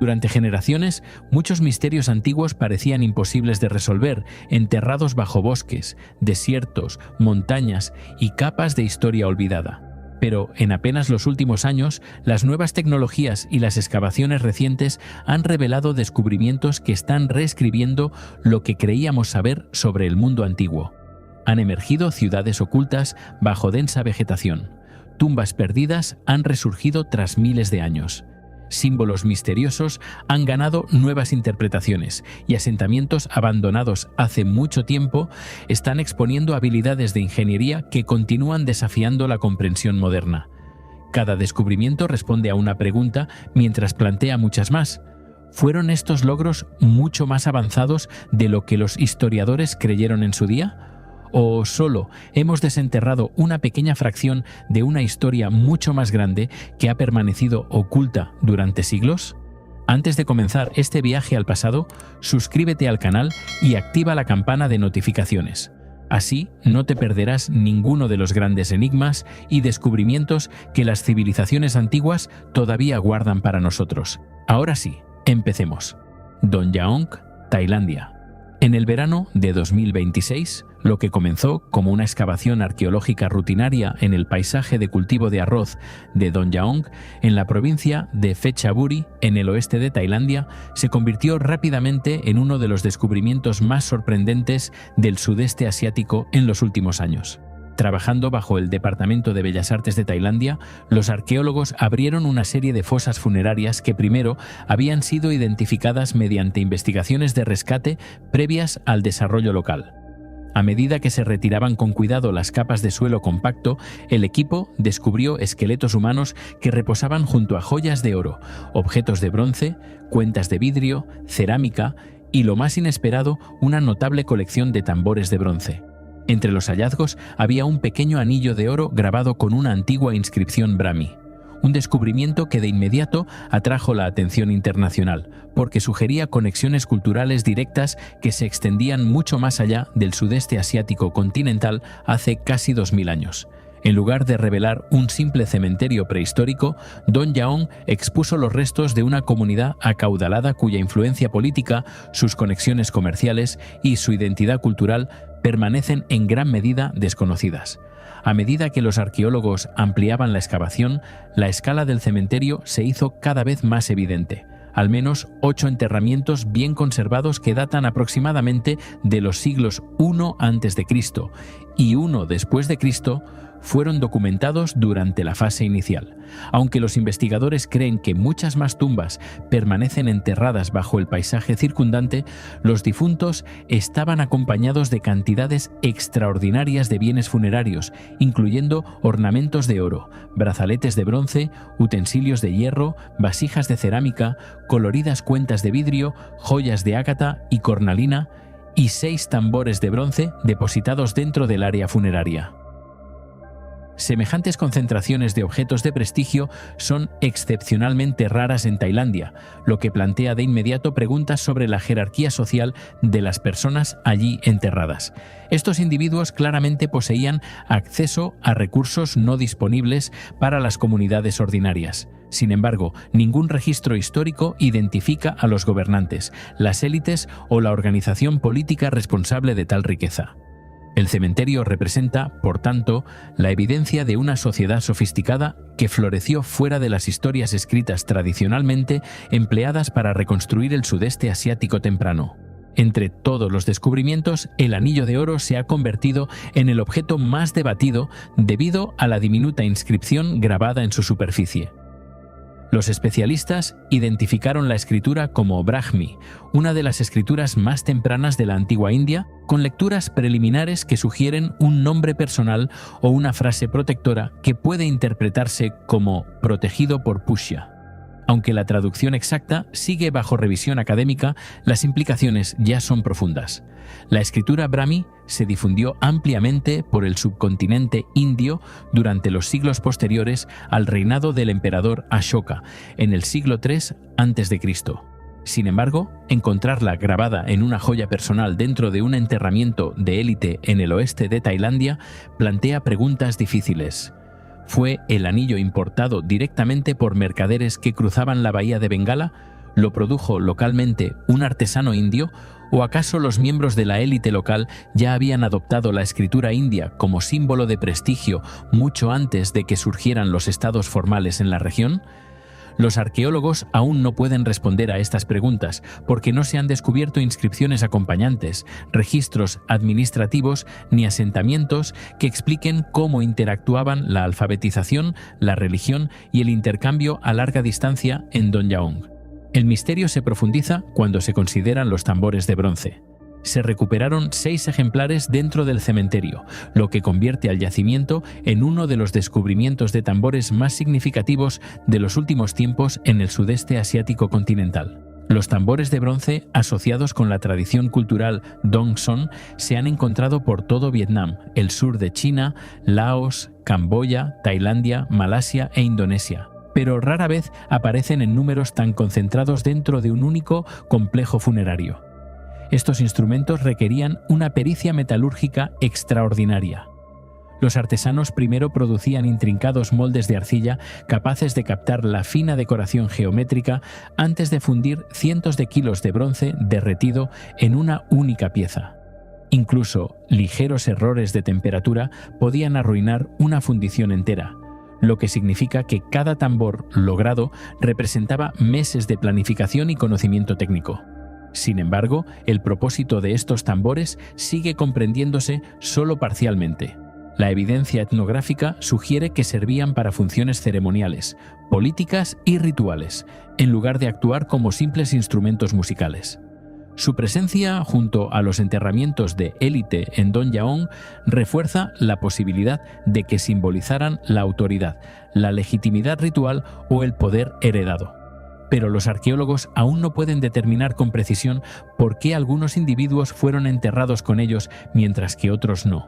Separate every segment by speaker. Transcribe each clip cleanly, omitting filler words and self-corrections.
Speaker 1: Durante generaciones, muchos misterios antiguos parecían imposibles de resolver, enterrados bajo bosques, desiertos, montañas y capas de historia olvidada. Pero en apenas los últimos años, las nuevas tecnologías y las excavaciones recientes han revelado descubrimientos que están reescribiendo lo que creíamos saber sobre el mundo antiguo. Han emergido ciudades ocultas bajo densa vegetación. Tumbas perdidas han resurgido tras miles de años. Símbolos misteriosos han ganado nuevas interpretaciones y asentamientos abandonados hace mucho tiempo están exponiendo habilidades de ingeniería que continúan desafiando la comprensión moderna. Cada descubrimiento responde a una pregunta mientras plantea muchas más. ¿Fueron estos logros mucho más avanzados de lo que los historiadores creyeron en su día? ¿O solo hemos desenterrado una pequeña fracción de una historia mucho más grande que ha permanecido oculta durante siglos? Antes de comenzar este viaje al pasado, suscríbete al canal y activa la campana de notificaciones. Así no te perderás ninguno de los grandes enigmas y descubrimientos que las civilizaciones antiguas todavía guardan para nosotros. Ahora sí, empecemos. Don Yaong, Tailandia. En el verano de 2026, lo que comenzó como una excavación arqueológica rutinaria en el paisaje de cultivo de arroz de Don Yaong, en la provincia de Phetchaburi, en el oeste de Tailandia, se convirtió rápidamente en uno de los descubrimientos más sorprendentes del sudeste asiático en los últimos años. Trabajando bajo el Departamento de Bellas Artes de Tailandia, los arqueólogos abrieron una serie de fosas funerarias que primero habían sido identificadas mediante investigaciones de rescate previas al desarrollo local. A medida que se retiraban con cuidado las capas de suelo compacto, el equipo descubrió esqueletos humanos que reposaban junto a joyas de oro, objetos de bronce, cuentas de vidrio, cerámica y, lo más inesperado, una notable colección de tambores de bronce. Entre los hallazgos había un pequeño anillo de oro grabado con una antigua inscripción brahmi, un descubrimiento que de inmediato atrajo la atención internacional, porque sugería conexiones culturales directas que se extendían mucho más allá del sudeste asiático continental hace casi 2000 años. En lugar de revelar un simple cementerio prehistórico, Don Yaong expuso los restos de una comunidad acaudalada cuya influencia política, sus conexiones comerciales y su identidad cultural permanecen en gran medida desconocidas. A medida que los arqueólogos ampliaban la excavación, la escala del cementerio se hizo cada vez más evidente. Al menos 8 enterramientos bien conservados que datan aproximadamente de los siglos I a.C. y I después de Cristo fueron documentados durante la fase inicial. Aunque los investigadores creen que muchas más tumbas permanecen enterradas bajo el paisaje circundante, los difuntos estaban acompañados de cantidades extraordinarias de bienes funerarios, incluyendo ornamentos de oro, brazaletes de bronce, utensilios de hierro, vasijas de cerámica, coloridas cuentas de vidrio, joyas de ágata y cornalina, y 6 tambores de bronce depositados dentro del área funeraria. Semejantes concentraciones de objetos de prestigio son excepcionalmente raras en Tailandia, lo que plantea de inmediato preguntas sobre la jerarquía social de las personas allí enterradas. Estos individuos claramente poseían acceso a recursos no disponibles para las comunidades ordinarias. Sin embargo, ningún registro histórico identifica a los gobernantes, las élites o la organización política responsable de tal riqueza. El cementerio representa, por tanto, la evidencia de una sociedad sofisticada que floreció fuera de las historias escritas tradicionalmente empleadas para reconstruir el sudeste asiático temprano. Entre todos los descubrimientos, el anillo de oro se ha convertido en el objeto más debatido debido a la diminuta inscripción grabada en su superficie. Los especialistas identificaron la escritura como Brahmi, una de las escrituras más tempranas de la antigua India, con lecturas preliminares que sugieren un nombre personal o una frase protectora que puede interpretarse como protegido por Pushya. Aunque la traducción exacta sigue bajo revisión académica, las implicaciones ya son profundas. La escritura Brahmi se difundió ampliamente por el subcontinente indio durante los siglos posteriores al reinado del emperador Ashoka, en el siglo III a.C. Sin embargo, encontrarla grabada en una joya personal dentro de un enterramiento de élite en el oeste de Tailandia plantea preguntas difíciles. ¿Fue el anillo importado directamente por mercaderes que cruzaban la bahía de Bengala? ¿Lo produjo localmente un artesano indio? ¿O acaso los miembros de la élite local ya habían adoptado la escritura india como símbolo de prestigio mucho antes de que surgieran los estados formales en la región? Los arqueólogos aún no pueden responder a estas preguntas porque no se han descubierto inscripciones acompañantes, registros administrativos ni asentamientos que expliquen cómo interactuaban la alfabetización, la religión y el intercambio a larga distancia en Donyaong. El misterio se profundiza cuando se consideran los tambores de bronce. Se recuperaron 6 ejemplares dentro del cementerio, lo que convierte al yacimiento en uno de los descubrimientos de tambores más significativos de los últimos tiempos en el sudeste asiático continental. Los tambores de bronce asociados con la tradición cultural Dong Son se han encontrado por todo Vietnam, el sur de China, Laos, Camboya, Tailandia, Malasia e Indonesia, pero rara vez aparecen en números tan concentrados dentro de un único complejo funerario. Estos instrumentos requerían una pericia metalúrgica extraordinaria. Los artesanos primero producían intrincados moldes de arcilla capaces de captar la fina decoración geométrica antes de fundir cientos de kilos de bronce derretido en una única pieza. Incluso ligeros errores de temperatura podían arruinar una fundición entera, lo que significa que cada tambor logrado representaba meses de planificación y conocimiento técnico. Sin embargo, el propósito de estos tambores sigue comprendiéndose solo parcialmente. La evidencia etnográfica sugiere que servían para funciones ceremoniales, políticas y rituales, en lugar de actuar como simples instrumentos musicales. Su presencia junto a los enterramientos de élite en Donyaong refuerza la posibilidad de que simbolizaran la autoridad, la legitimidad ritual o el poder heredado. Pero los arqueólogos aún no pueden determinar con precisión por qué algunos individuos fueron enterrados con ellos mientras que otros no.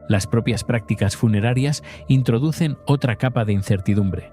Speaker 1: Las propias prácticas funerarias introducen otra capa de incertidumbre.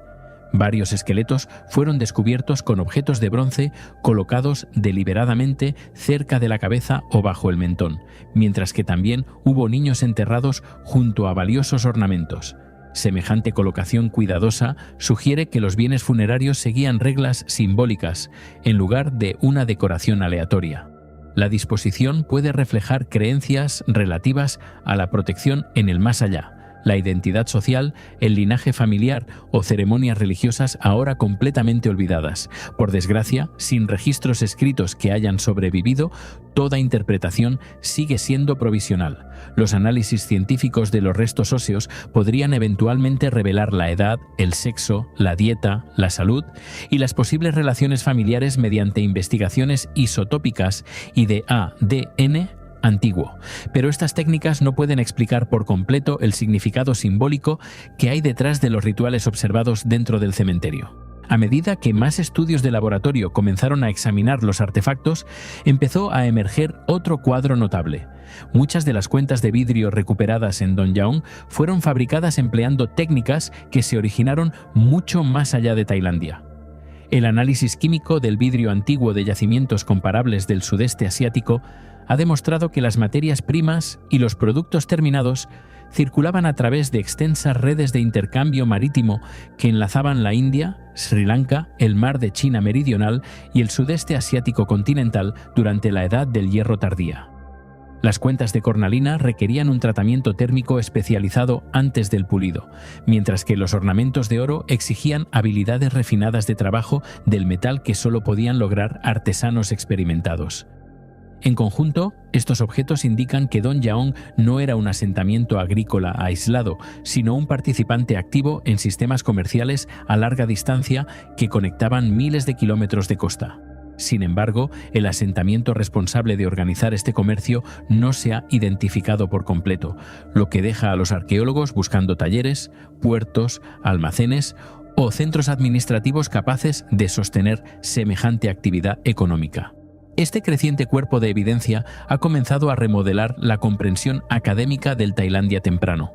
Speaker 1: Varios esqueletos fueron descubiertos con objetos de bronce colocados deliberadamente cerca de la cabeza o bajo el mentón, mientras que también hubo niños enterrados junto a valiosos ornamentos. Semejante colocación cuidadosa sugiere que los bienes funerarios seguían reglas simbólicas en lugar de una decoración aleatoria. La disposición puede reflejar creencias relativas a la protección en el más allá, la identidad social, el linaje familiar o ceremonias religiosas ahora completamente olvidadas. Por desgracia, sin registros escritos que hayan sobrevivido, toda interpretación sigue siendo provisional. Los análisis científicos de los restos óseos podrían eventualmente revelar la edad, el sexo, la dieta, la salud y las posibles relaciones familiares mediante investigaciones isotópicas y de ADN antiguo, pero estas técnicas no pueden explicar por completo el significado simbólico que hay detrás de los rituales observados dentro del cementerio. A medida que más estudios de laboratorio comenzaron a examinar los artefactos, empezó a emerger otro cuadro notable. Muchas de las cuentas de vidrio recuperadas en Donyaong fueron fabricadas empleando técnicas que se originaron mucho más allá de Tailandia. El análisis químico del vidrio antiguo de yacimientos comparables del sudeste asiático ha demostrado que las materias primas y los productos terminados circulaban a través de extensas redes de intercambio marítimo que enlazaban la India, Sri Lanka, el mar de China meridional y el sudeste asiático continental durante la Edad del Hierro tardía. Las cuentas de cornalina requerían un tratamiento térmico especializado antes del pulido, mientras que los ornamentos de oro exigían habilidades refinadas de trabajo del metal que solo podían lograr artesanos experimentados. En conjunto, estos objetos indican que Donyaong no era un asentamiento agrícola aislado, sino un participante activo en sistemas comerciales a larga distancia que conectaban miles de kilómetros de costa. Sin embargo, el asentamiento responsable de organizar este comercio no se ha identificado por completo, lo que deja a los arqueólogos buscando talleres, puertos, almacenes o centros administrativos capaces de sostener semejante actividad económica. Este creciente cuerpo de evidencia ha comenzado a remodelar la comprensión académica del Tailandia temprano.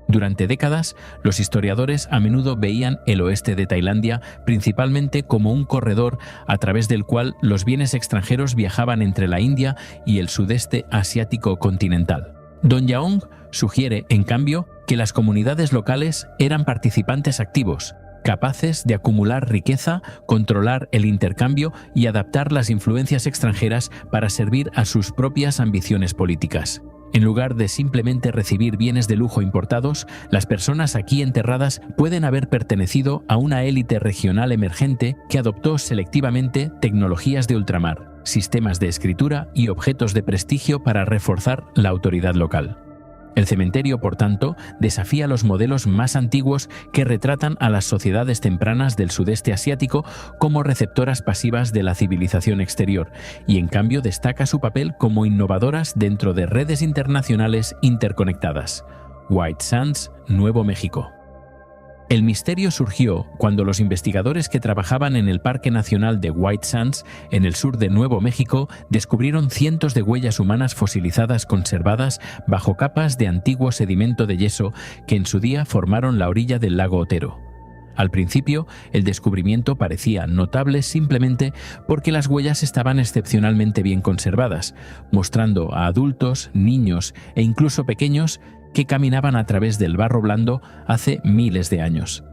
Speaker 1: Durante décadas, los historiadores a menudo veían el oeste de Tailandia principalmente como un corredor a través del cual los bienes extranjeros viajaban entre la India y el sudeste asiático continental. Donyaong sugiere, en cambio, que las comunidades locales eran participantes activos, capaces de acumular riqueza, controlar el intercambio y adaptar las influencias extranjeras para servir a sus propias ambiciones políticas. En lugar de simplemente recibir bienes de lujo importados, las personas aquí enterradas pueden haber pertenecido a una élite regional emergente que adoptó selectivamente tecnologías de ultramar, sistemas de escritura y objetos de prestigio para reforzar la autoridad local. El cementerio, por tanto, desafía los modelos más antiguos que retratan a las sociedades tempranas del sudeste asiático como receptoras pasivas de la civilización exterior y, en cambio, destaca su papel como innovadoras dentro de redes internacionales interconectadas. White Sands, Nuevo México. El misterio surgió cuando los investigadores que trabajaban en el Parque Nacional de White Sands, en el sur de Nuevo México, descubrieron cientos de huellas humanas fosilizadas conservadas bajo capas de antiguo sedimento de yeso que en su día formaron la orilla del lago Otero. Al principio, el descubrimiento parecía notable simplemente porque las huellas estaban excepcionalmente bien conservadas, mostrando a adultos, niños e incluso pequeños que caminaban a través del barro blando hace miles de años.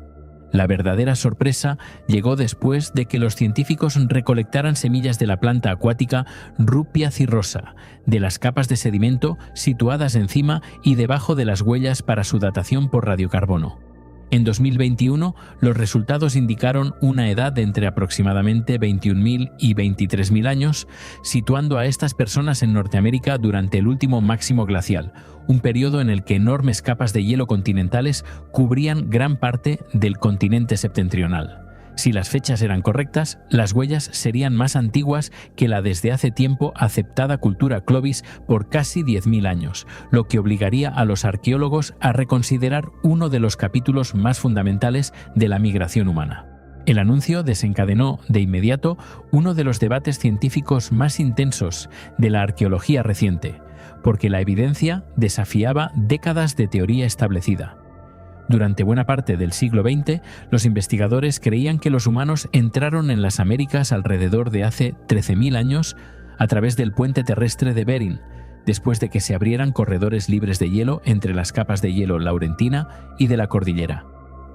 Speaker 1: La verdadera sorpresa llegó después de que los científicos recolectaran semillas de la planta acuática Rupia cirrosa, de las capas de sedimento situadas encima y debajo de las huellas para su datación por radiocarbono. En 2021, los resultados indicaron una edad de entre aproximadamente 21.000 y 23.000 años, situando a estas personas en Norteamérica durante el último máximo glacial, un periodo en el que enormes capas de hielo continentales cubrían gran parte del continente septentrional. Si las fechas eran correctas, las huellas serían más antiguas que la desde hace tiempo aceptada cultura Clovis por casi 10.000 años, lo que obligaría a los arqueólogos a reconsiderar uno de los capítulos más fundamentales de la migración humana. El anuncio desencadenó de inmediato uno de los debates científicos más intensos de la arqueología reciente, porque la evidencia desafiaba décadas de teoría establecida. Durante buena parte del siglo XX, los investigadores creían que los humanos entraron en las Américas alrededor de hace 13.000 años a través del puente terrestre de Bering, después de que se abrieran corredores libres de hielo entre las capas de hielo laurentina y de la cordillera.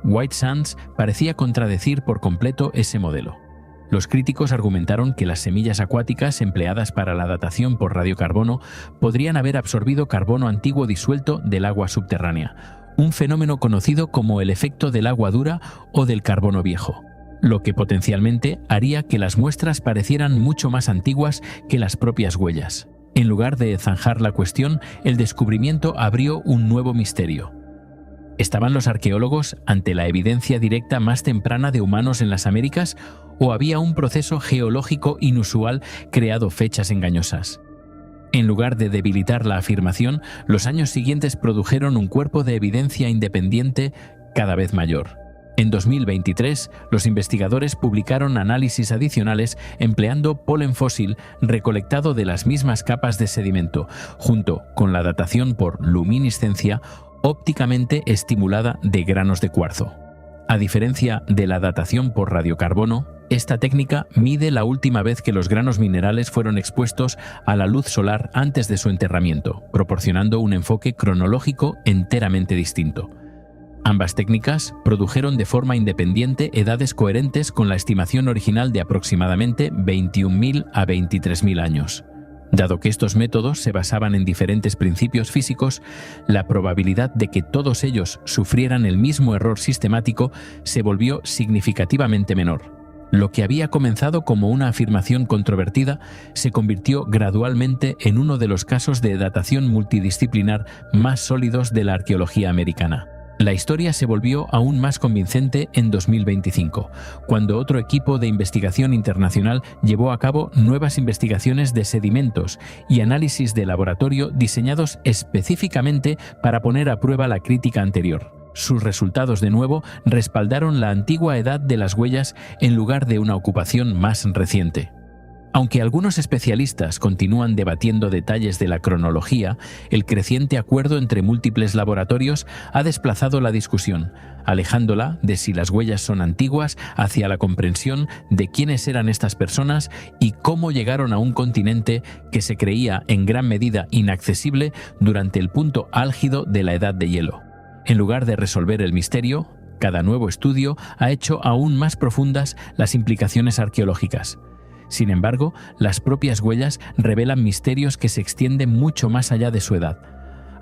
Speaker 1: White Sands parecía contradecir por completo ese modelo. Los críticos argumentaron que las semillas acuáticas empleadas para la datación por radiocarbono podrían haber absorbido carbono antiguo disuelto del agua subterránea, un fenómeno conocido como el efecto del agua dura o del carbono viejo, lo que potencialmente haría que las muestras parecieran mucho más antiguas que las propias huellas. En lugar de zanjar la cuestión, el descubrimiento abrió un nuevo misterio. ¿Estaban los arqueólogos ante la evidencia directa más temprana de humanos en las Américas o había un proceso geológico inusual creado fechas engañosas? En lugar de debilitar la afirmación, los años siguientes produjeron un cuerpo de evidencia independiente cada vez mayor. En 2023, los investigadores publicaron análisis adicionales empleando polen fósil recolectado de las mismas capas de sedimento, junto con la datación por luminiscencia ópticamente estimulada de granos de cuarzo. A diferencia de la datación por radiocarbono, esta técnica mide la última vez que los granos minerales fueron expuestos a la luz solar antes de su enterramiento, proporcionando un enfoque cronológico enteramente distinto. Ambas técnicas produjeron de forma independiente edades coherentes con la estimación original de aproximadamente 21.000 a 23.000 años. Dado que estos métodos se basaban en diferentes principios físicos, la probabilidad de que todos ellos sufrieran el mismo error sistemático se volvió significativamente menor. Lo que había comenzado como una afirmación controvertida se convirtió gradualmente en uno de los casos de datación multidisciplinar más sólidos de la arqueología americana. La historia se volvió aún más convincente en 2025, cuando otro equipo de investigación internacional llevó a cabo nuevas investigaciones de sedimentos y análisis de laboratorio diseñados específicamente para poner a prueba la crítica anterior. Sus resultados, de nuevo, respaldaron la antigua edad de las huellas en lugar de una ocupación más reciente. Aunque algunos especialistas continúan debatiendo detalles de la cronología, el creciente acuerdo entre múltiples laboratorios ha desplazado la discusión, alejándola de si las huellas son antiguas hacia la comprensión de quiénes eran estas personas y cómo llegaron a un continente que se creía en gran medida inaccesible durante el punto álgido de la edad de hielo. En lugar de resolver el misterio, Cada nuevo estudio ha hecho aún más profundas las implicaciones arqueológicas. Sin embargo, las propias huellas revelan misterios que se extienden mucho más allá de su edad.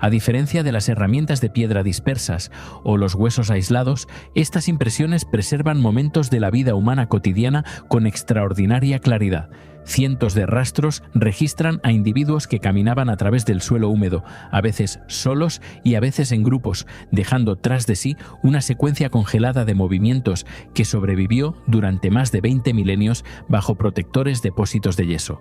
Speaker 1: A diferencia de las herramientas de piedra dispersas o los huesos aislados, estas impresiones preservan momentos de la vida humana cotidiana con extraordinaria claridad. Cientos de rastros registran a individuos que caminaban a través del suelo húmedo, a veces solos y a veces en grupos, dejando tras de sí una secuencia congelada de movimientos que sobrevivió durante más de 20 milenios bajo protectores depósitos de yeso.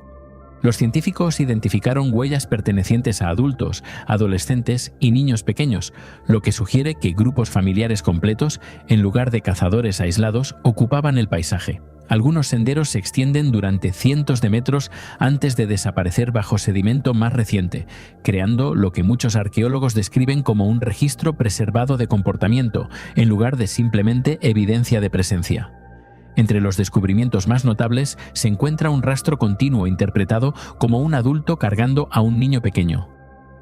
Speaker 1: Los científicos identificaron huellas pertenecientes a adultos, adolescentes y niños pequeños, lo que sugiere que grupos familiares completos, en lugar de cazadores aislados, ocupaban el paisaje. Algunos senderos se extienden durante cientos de metros antes de desaparecer bajo sedimento más reciente, creando lo que muchos arqueólogos describen como un registro preservado de comportamiento, en lugar de simplemente evidencia de presencia. Entre los descubrimientos más notables se encuentra un rastro continuo interpretado como un adulto cargando a un niño pequeño.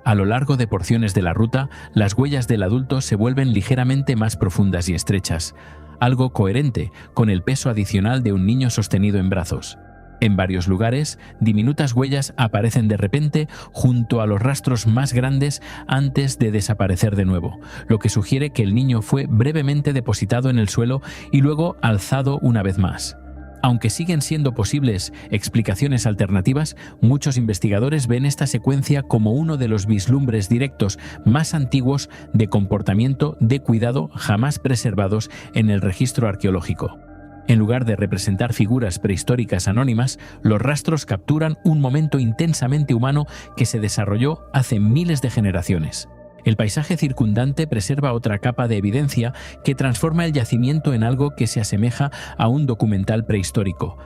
Speaker 1: A lo largo de porciones de la ruta, las huellas del adulto se vuelven ligeramente más profundas y estrechas, algo coherente con el peso adicional de un niño sostenido en brazos. En varios lugares, diminutas huellas aparecen de repente junto a los rastros más grandes antes de desaparecer de nuevo, lo que sugiere que el niño fue brevemente depositado en el suelo y luego alzado una vez más. Aunque siguen siendo posibles explicaciones alternativas, muchos investigadores ven esta secuencia como uno de los vislumbres directos más antiguos de comportamiento de cuidado jamás preservados en el registro arqueológico. En lugar de representar figuras prehistóricas anónimas, los rastros capturan un momento intensamente humano que se desarrolló hace miles de generaciones. El paisaje circundante preserva otra capa de evidencia que transforma el yacimiento en algo que se asemeja a un documental prehistórico.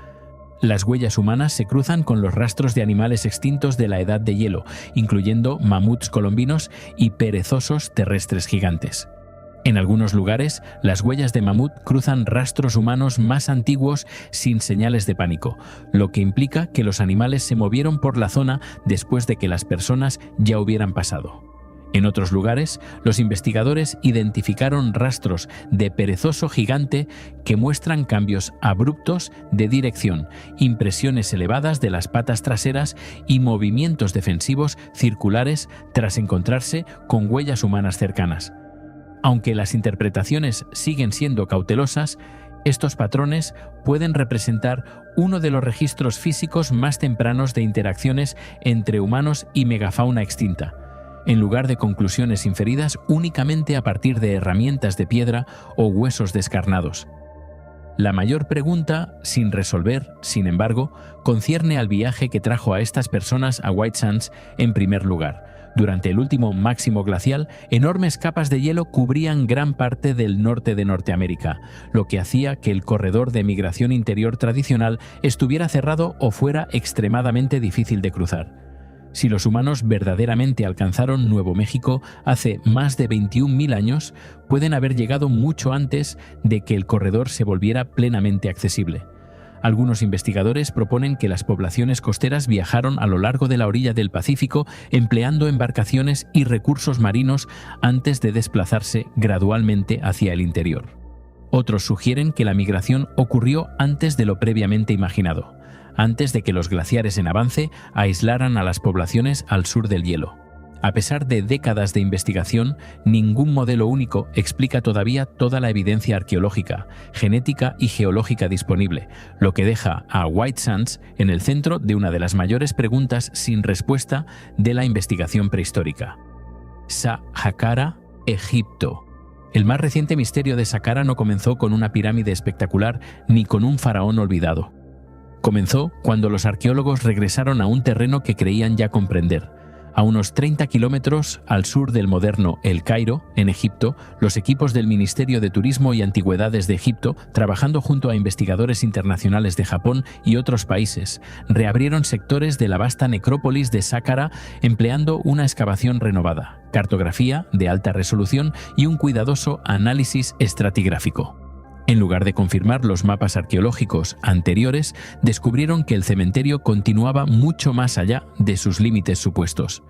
Speaker 1: Las huellas humanas se cruzan con los rastros de animales extintos de la edad de hielo, incluyendo mamuts colombinos y perezosos terrestres gigantes. En algunos lugares, las huellas de mamut cruzan rastros humanos más antiguos sin señales de pánico, lo que implica que los animales se movieron por la zona después de que las personas ya hubieran pasado. En otros lugares, los investigadores identificaron rastros de perezoso gigante que muestran cambios abruptos de dirección, impresiones elevadas de las patas traseras y movimientos defensivos circulares tras encontrarse con huellas humanas cercanas. Aunque las interpretaciones siguen siendo cautelosas, estos patrones pueden representar uno de los registros físicos más tempranos de interacciones entre humanos y megafauna extinta, en lugar de conclusiones inferidas únicamente a partir de herramientas de piedra o huesos descarnados. La mayor pregunta, sin resolver, sin embargo, concierne al viaje que trajo a estas personas a White Sands en primer lugar. Durante el último máximo glacial, enormes capas de hielo cubrían gran parte del norte de Norteamérica, lo que hacía que el corredor de migración interior tradicional estuviera cerrado o fuera extremadamente difícil de cruzar. Si los humanos verdaderamente alcanzaron Nuevo México hace más de 21.000 años, pueden haber llegado mucho antes de que el corredor se volviera plenamente accesible. Algunos investigadores proponen que las poblaciones costeras viajaron a lo largo de la orilla del Pacífico empleando embarcaciones y recursos marinos antes de desplazarse gradualmente hacia el interior. Otros sugieren que la migración ocurrió antes de lo previamente imaginado, antes de que los glaciares en avance aislaran a las poblaciones al sur del hielo. A pesar de décadas de investigación, ningún modelo único explica todavía toda la evidencia arqueológica, genética y geológica disponible, lo que deja a White Sands en el centro de una de las mayores preguntas sin respuesta de la investigación prehistórica. Saqqara, Egipto. El más reciente misterio de Saqqara no comenzó con una pirámide espectacular ni con un faraón olvidado. Comenzó cuando los arqueólogos regresaron a un terreno que creían ya comprender. A unos 30 kilómetros al sur del moderno El Cairo, en Egipto, los equipos del Ministerio de Turismo y Antigüedades de Egipto, trabajando junto a investigadores internacionales de Japón y otros países, reabrieron sectores de la vasta necrópolis de Saqqara empleando una excavación renovada, cartografía de alta resolución y un cuidadoso análisis estratigráfico. En lugar de confirmar los mapas arqueológicos anteriores, descubrieron que el cementerio continuaba mucho más allá de sus límites supuestos.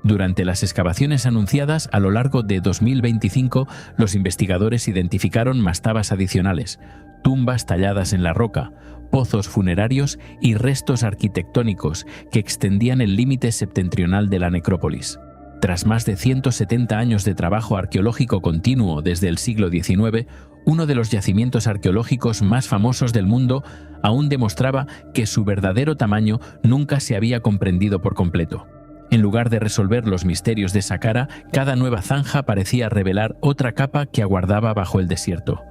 Speaker 1: Durante las excavaciones anunciadas a lo largo de 2025, los investigadores identificaron mastabas adicionales, tumbas talladas en la roca, pozos funerarios y restos arquitectónicos que extendían el límite septentrional de la necrópolis. Tras más de 170 años de trabajo arqueológico continuo desde el siglo XIX, uno de los yacimientos arqueológicos más famosos del mundo aún demostraba que su verdadero tamaño nunca se había comprendido por completo. En lugar de resolver los misterios de Saqqara, cada nueva zanja parecía revelar otra capa que aguardaba bajo el desierto.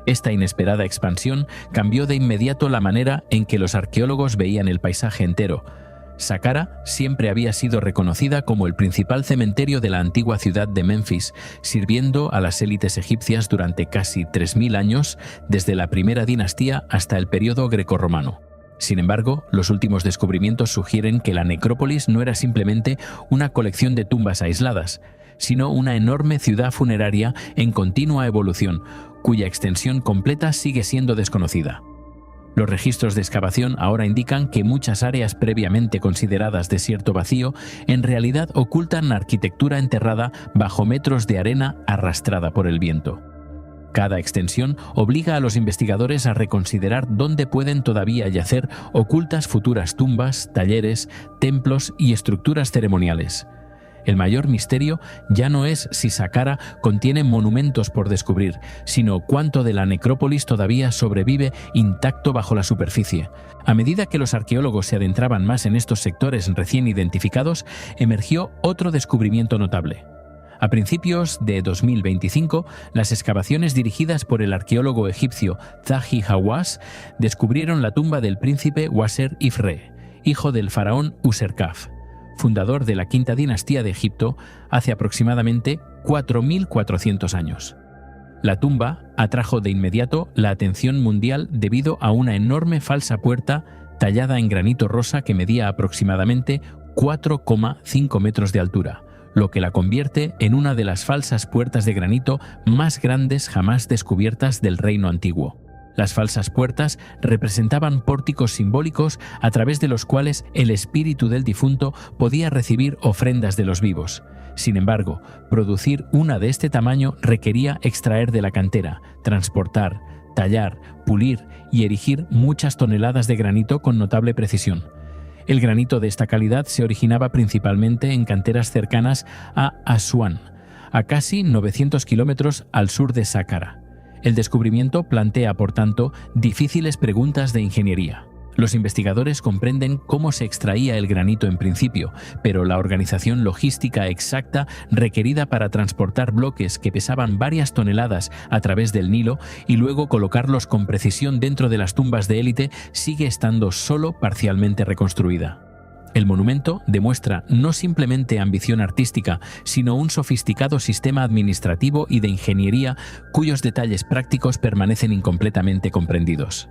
Speaker 1: Esta inesperada expansión cambió de inmediato la manera en que los arqueólogos veían el paisaje entero. Saqqara siempre había sido reconocida como el principal cementerio de la antigua ciudad de Memphis, sirviendo a las élites egipcias durante casi 3000 años, desde la primera dinastía hasta el periodo grecorromano. Sin embargo, los últimos descubrimientos sugieren que la necrópolis no era simplemente una colección de tumbas aisladas, sino una enorme ciudad funeraria en continua evolución, cuya extensión completa sigue siendo desconocida. Los registros de excavación ahora indican que muchas áreas previamente consideradas desierto vacío en realidad ocultan arquitectura enterrada bajo metros de arena arrastrada por el viento. Cada extensión obliga a los investigadores a reconsiderar dónde pueden todavía yacer ocultas futuras tumbas, talleres, templos y estructuras ceremoniales. El mayor misterio ya no es si Saqqara contiene monumentos por descubrir, sino cuánto de la necrópolis todavía sobrevive intacto bajo la superficie. A medida que los arqueólogos se adentraban más en estos sectores recién identificados, emergió otro descubrimiento notable. A principios de 2025, las excavaciones dirigidas por el arqueólogo egipcio Zahi Hawass descubrieron la tumba del príncipe Wasser Ifre, hijo del faraón Userkaf, fundador de la quinta dinastía de Egipto hace aproximadamente 4.400 años. La tumba atrajo de inmediato la atención mundial debido a una enorme falsa puerta tallada en granito rosa que medía aproximadamente 4,5 metros de altura, lo que la convierte en una de las falsas puertas de granito más grandes jamás descubiertas del reino antiguo. Las falsas puertas representaban pórticos simbólicos a través de los cuales el espíritu del difunto podía recibir ofrendas de los vivos. Sin embargo, producir una de este tamaño requería extraer de la cantera, transportar, tallar, pulir y erigir muchas toneladas de granito con notable precisión. El granito de esta calidad se originaba principalmente en canteras cercanas a Asuán, a casi 900 kilómetros al sur de Saqqara. El descubrimiento plantea, por tanto, difíciles preguntas de ingeniería. Los investigadores comprenden cómo se extraía el granito en principio, pero la organización logística exacta requerida para transportar bloques que pesaban varias toneladas a través del Nilo y luego colocarlos con precisión dentro de las tumbas de élite sigue estando solo parcialmente reconstruida. El monumento demuestra no simplemente ambición artística, sino un sofisticado sistema administrativo y de ingeniería cuyos detalles prácticos permanecen incompletamente comprendidos.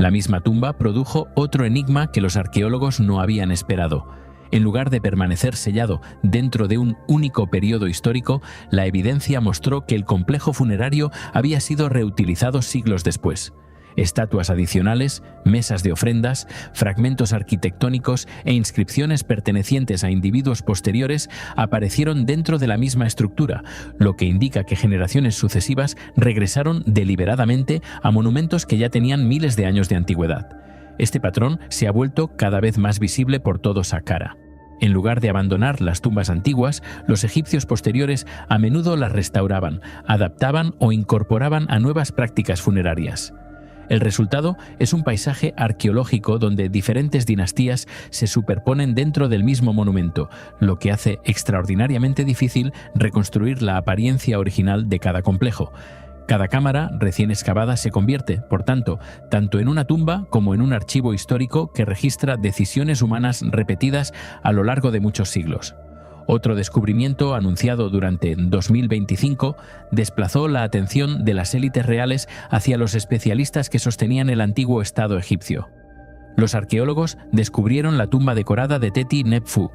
Speaker 1: La misma tumba produjo otro enigma que los arqueólogos no habían esperado. En lugar de permanecer sellado dentro de un único periodo histórico, la evidencia mostró que el complejo funerario había sido reutilizado siglos después. Estatuas adicionales, mesas de ofrendas, fragmentos arquitectónicos e inscripciones pertenecientes a individuos posteriores aparecieron dentro de la misma estructura, lo que indica que generaciones sucesivas regresaron deliberadamente a monumentos que ya tenían miles de años de antigüedad. Este patrón se ha vuelto cada vez más visible por todo Saqqara. En lugar de abandonar las tumbas antiguas, los egipcios posteriores a menudo las restauraban, adaptaban o incorporaban a nuevas prácticas funerarias. El resultado es un paisaje arqueológico donde diferentes dinastías se superponen dentro del mismo monumento, lo que hace extraordinariamente difícil reconstruir la apariencia original de cada complejo. Cada cámara recién excavada se convierte, por tanto, tanto en una tumba como en un archivo histórico que registra decisiones humanas repetidas a lo largo de muchos siglos. Otro descubrimiento, anunciado durante 2025, desplazó la atención de las élites reales hacia los especialistas que sostenían el antiguo Estado egipcio. Los arqueólogos descubrieron la tumba decorada de Teti Neffu,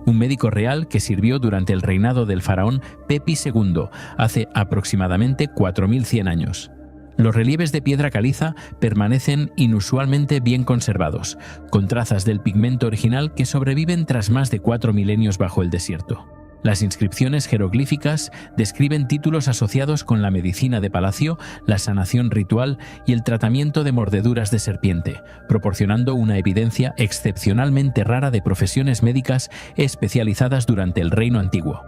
Speaker 1: un médico real que sirvió durante el reinado del faraón Pepi II, hace aproximadamente 4100 años. Los relieves de piedra caliza permanecen inusualmente bien conservados, con trazas del pigmento original que sobreviven tras más de 4 milenios bajo el desierto. Las inscripciones jeroglíficas describen títulos asociados con la medicina de palacio, la sanación ritual y el tratamiento de mordeduras de serpiente, proporcionando una evidencia excepcionalmente rara de profesiones médicas especializadas durante el Reino Antiguo.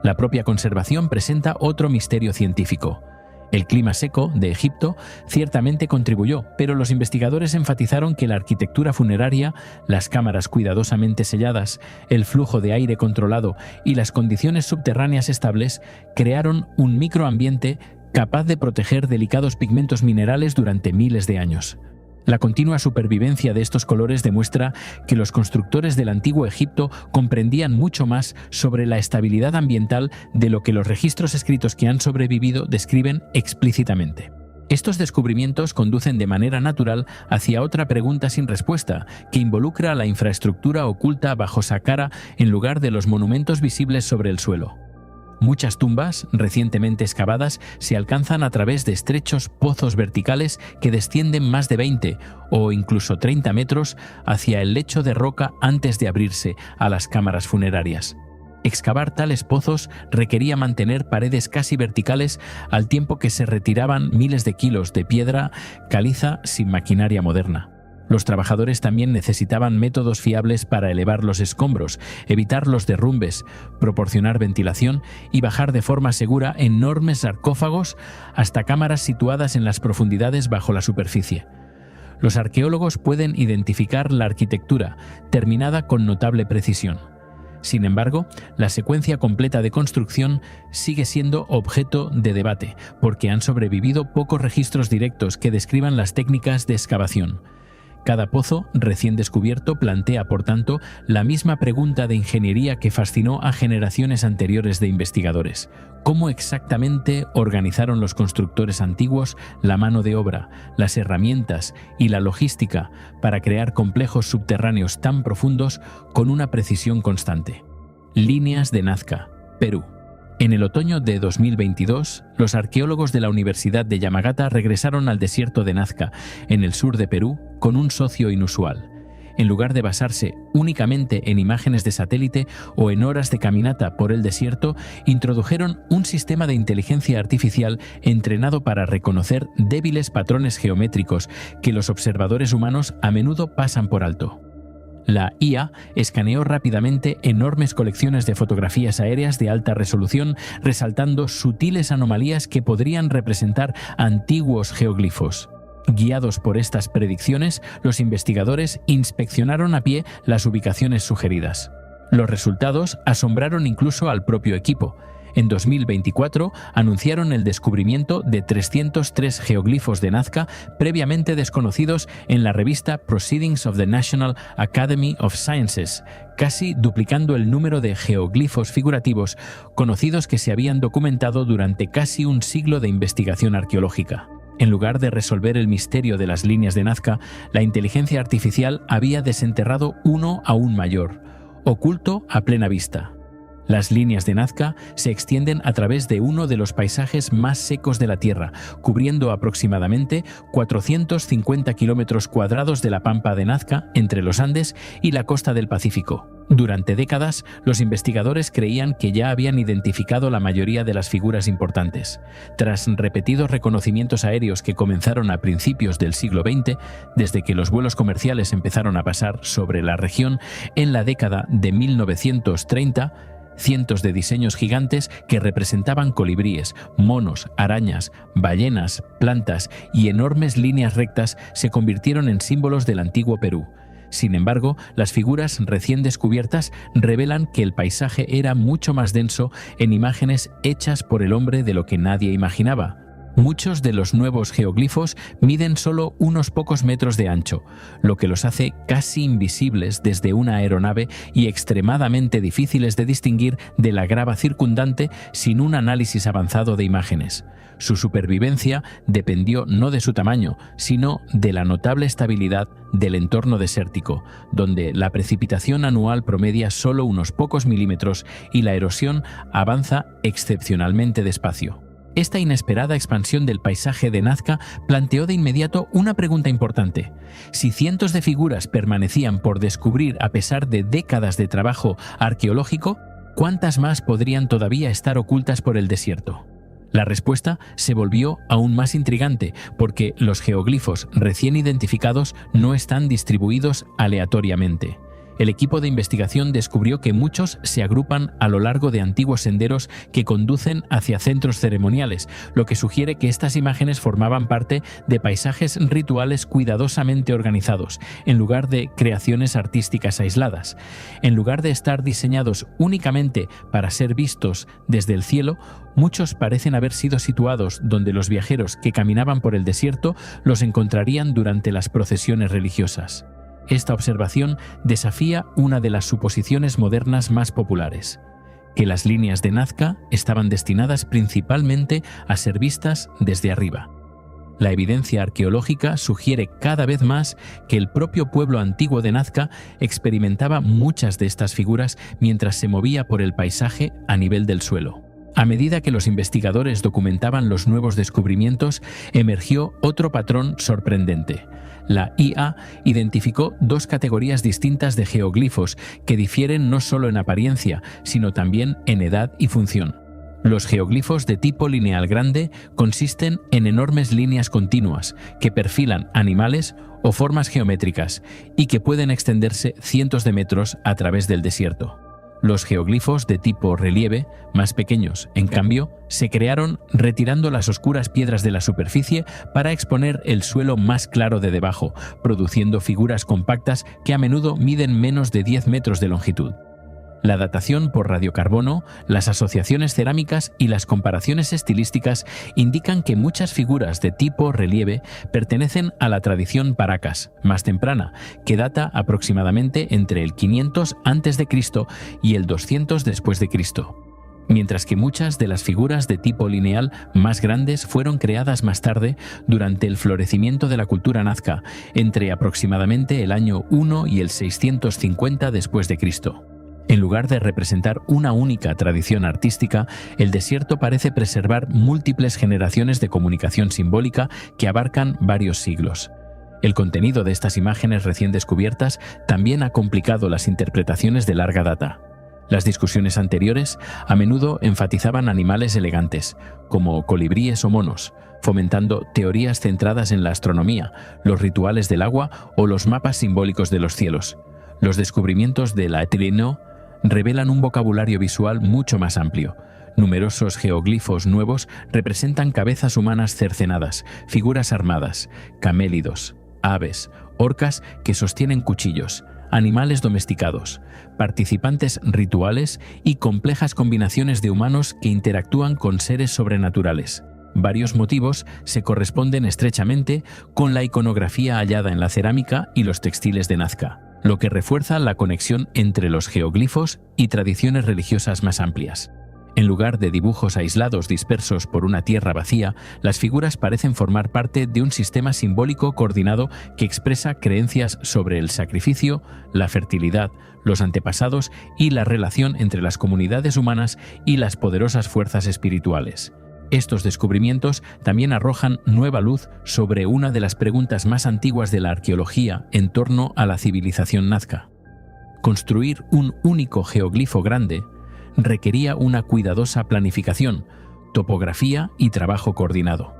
Speaker 1: La propia conservación presenta otro misterio científico. El clima seco de Egipto ciertamente contribuyó, pero los investigadores enfatizaron que la arquitectura funeraria, las cámaras cuidadosamente selladas, el flujo de aire controlado y las condiciones subterráneas estables crearon un microambiente capaz de proteger delicados pigmentos minerales durante miles de años. La continua supervivencia de estos colores demuestra que los constructores del antiguo Egipto comprendían mucho más sobre la estabilidad ambiental de lo que los registros escritos que han sobrevivido describen explícitamente. Estos descubrimientos conducen de manera natural hacia otra pregunta sin respuesta, que involucra a la infraestructura oculta bajo Saqqara en lugar de los monumentos visibles sobre el suelo. Muchas tumbas, recientemente excavadas, se alcanzan a través de estrechos pozos verticales que descienden más de 20 o incluso 30 metros hacia el lecho de roca antes de abrirse a las cámaras funerarias. Excavar tales pozos requería mantener paredes casi verticales al tiempo que se retiraban miles de kilos de piedra caliza sin maquinaria moderna. Los trabajadores también necesitaban métodos fiables para elevar los escombros, evitar los derrumbes, proporcionar ventilación y bajar de forma segura enormes sarcófagos hasta cámaras situadas en las profundidades bajo la superficie. Los arqueólogos pueden identificar la arquitectura, terminada con notable precisión. Sin embargo, la secuencia completa de construcción sigue siendo objeto de debate, porque han sobrevivido pocos registros directos que describan las técnicas de excavación. Cada pozo recién descubierto plantea, por tanto, la misma pregunta de ingeniería que fascinó a generaciones anteriores de investigadores. ¿Cómo exactamente organizaron los constructores antiguos la mano de obra, las herramientas y la logística para crear complejos subterráneos tan profundos con una precisión constante? Líneas de Nazca, Perú. En el otoño de 2022, los arqueólogos de la Universidad de Yamagata regresaron al desierto de Nazca, en el sur de Perú, con un socio inusual. En lugar de basarse únicamente en imágenes de satélite o en horas de caminata por el desierto, introdujeron un sistema de inteligencia artificial entrenado para reconocer débiles patrones geométricos que los observadores humanos a menudo pasan por alto. La IA escaneó rápidamente enormes colecciones de fotografías aéreas de alta resolución, resaltando sutiles anomalías que podrían representar antiguos geoglifos. Guiados por estas predicciones, los investigadores inspeccionaron a pie las ubicaciones sugeridas. Los resultados asombraron incluso al propio equipo. En 2024 anunciaron el descubrimiento de 303 geoglifos de Nazca previamente desconocidos en la revista Proceedings of the National Academy of Sciences, casi duplicando el número de geoglifos figurativos conocidos que se habían documentado durante casi un siglo de investigación arqueológica. En lugar de resolver el misterio de las líneas de Nazca, la inteligencia artificial había desenterrado uno aún mayor, oculto a plena vista. Las líneas de Nazca se extienden a través de uno de los paisajes más secos de la Tierra, cubriendo aproximadamente 450 kilómetros cuadrados de la pampa de Nazca entre los Andes y la costa del Pacífico. Durante décadas, los investigadores creían que ya habían identificado la mayoría de las figuras importantes. Tras repetidos reconocimientos aéreos que comenzaron a principios del siglo XX, desde que los vuelos comerciales empezaron a pasar sobre la región en la década de 1930, cientos de diseños gigantes que representaban colibríes, monos, arañas, ballenas, plantas y enormes líneas rectas se convirtieron en símbolos del antiguo Perú. Sin embargo, las figuras recién descubiertas revelan que el paisaje era mucho más denso en imágenes hechas por el hombre de lo que nadie imaginaba. Muchos de los nuevos geoglifos miden solo unos pocos metros de ancho, lo que los hace casi invisibles desde una aeronave y extremadamente difíciles de distinguir de la grava circundante sin un análisis avanzado de imágenes. Su supervivencia dependió no de su tamaño, sino de la notable estabilidad del entorno desértico, donde la precipitación anual promedia solo unos pocos milímetros y la erosión avanza excepcionalmente despacio. Esta inesperada expansión del paisaje de Nazca planteó de inmediato una pregunta importante. Si cientos de figuras permanecían por descubrir a pesar de décadas de trabajo arqueológico, ¿Cuántas más podrían todavía estar ocultas por el desierto? La respuesta se volvió aún más intrigante porque los geoglifos recién identificados no están distribuidos aleatoriamente. El equipo de investigación descubrió que muchos se agrupan a lo largo de antiguos senderos que conducen hacia centros ceremoniales, lo que sugiere que estas imágenes formaban parte de paisajes rituales cuidadosamente organizados, en lugar de creaciones artísticas aisladas. En lugar de estar diseñados únicamente para ser vistos desde el cielo, muchos parecen haber sido situados donde los viajeros que caminaban por el desierto los encontrarían durante las procesiones religiosas. Esta observación desafía una de las suposiciones modernas más populares, que las líneas de Nazca estaban destinadas principalmente a ser vistas desde arriba. La evidencia arqueológica sugiere cada vez más que el propio pueblo antiguo de Nazca experimentaba muchas de estas figuras mientras se movía por el paisaje a nivel del suelo. A medida que los investigadores documentaban los nuevos descubrimientos, emergió otro patrón sorprendente. La IA identificó dos categorías distintas de geoglifos que difieren no solo en apariencia, sino también en edad y función. Los geoglifos de tipo lineal grande consisten en enormes líneas continuas que perfilan animales o formas geométricas y que pueden extenderse cientos de metros a través del desierto. Los geoglifos de tipo relieve, más pequeños, en cambio, se crearon retirando las oscuras piedras de la superficie para exponer el suelo más claro de debajo, produciendo figuras compactas que a menudo miden menos de 10 metros de longitud. La datación por radiocarbono, las asociaciones cerámicas y las comparaciones estilísticas indican que muchas figuras de tipo relieve pertenecen a la tradición Paracas, más temprana, que data aproximadamente entre el 500 a.C. y el 200 después de Cristo. Mientras que muchas de las figuras de tipo lineal más grandes fueron creadas más tarde durante el florecimiento de la cultura nazca, entre aproximadamente el año 1 y el 650 después de Cristo. En lugar de representar una única tradición artística, el desierto parece preservar múltiples generaciones de comunicación simbólica que abarcan varios siglos. El contenido de estas imágenes recién descubiertas también ha complicado las interpretaciones de larga data. Las discusiones anteriores a menudo enfatizaban animales elegantes, como colibríes o monos, fomentando teorías centradas en la astronomía, los rituales del agua o los mapas simbólicos de los cielos. Los descubrimientos de la Etileno revelan un vocabulario visual mucho más amplio. Numerosos geoglifos nuevos representan cabezas humanas cercenadas, figuras armadas, camélidos, aves, orcas que sostienen cuchillos, animales domesticados, participantes rituales y complejas combinaciones de humanos que interactúan con seres sobrenaturales. Varios motivos se corresponden estrechamente con la iconografía hallada en la cerámica y los textiles de Nazca, lo que refuerza la conexión entre los geoglifos y tradiciones religiosas más amplias. En lugar de dibujos aislados dispersos por una tierra vacía, las figuras parecen formar parte de un sistema simbólico coordinado que expresa creencias sobre el sacrificio, la fertilidad, los antepasados y la relación entre las comunidades humanas y las poderosas fuerzas espirituales. Estos descubrimientos también arrojan nueva luz sobre una de las preguntas más antiguas de la arqueología en torno a la civilización nazca. Construir un único geoglifo grande requería una cuidadosa planificación, topografía y trabajo coordinado.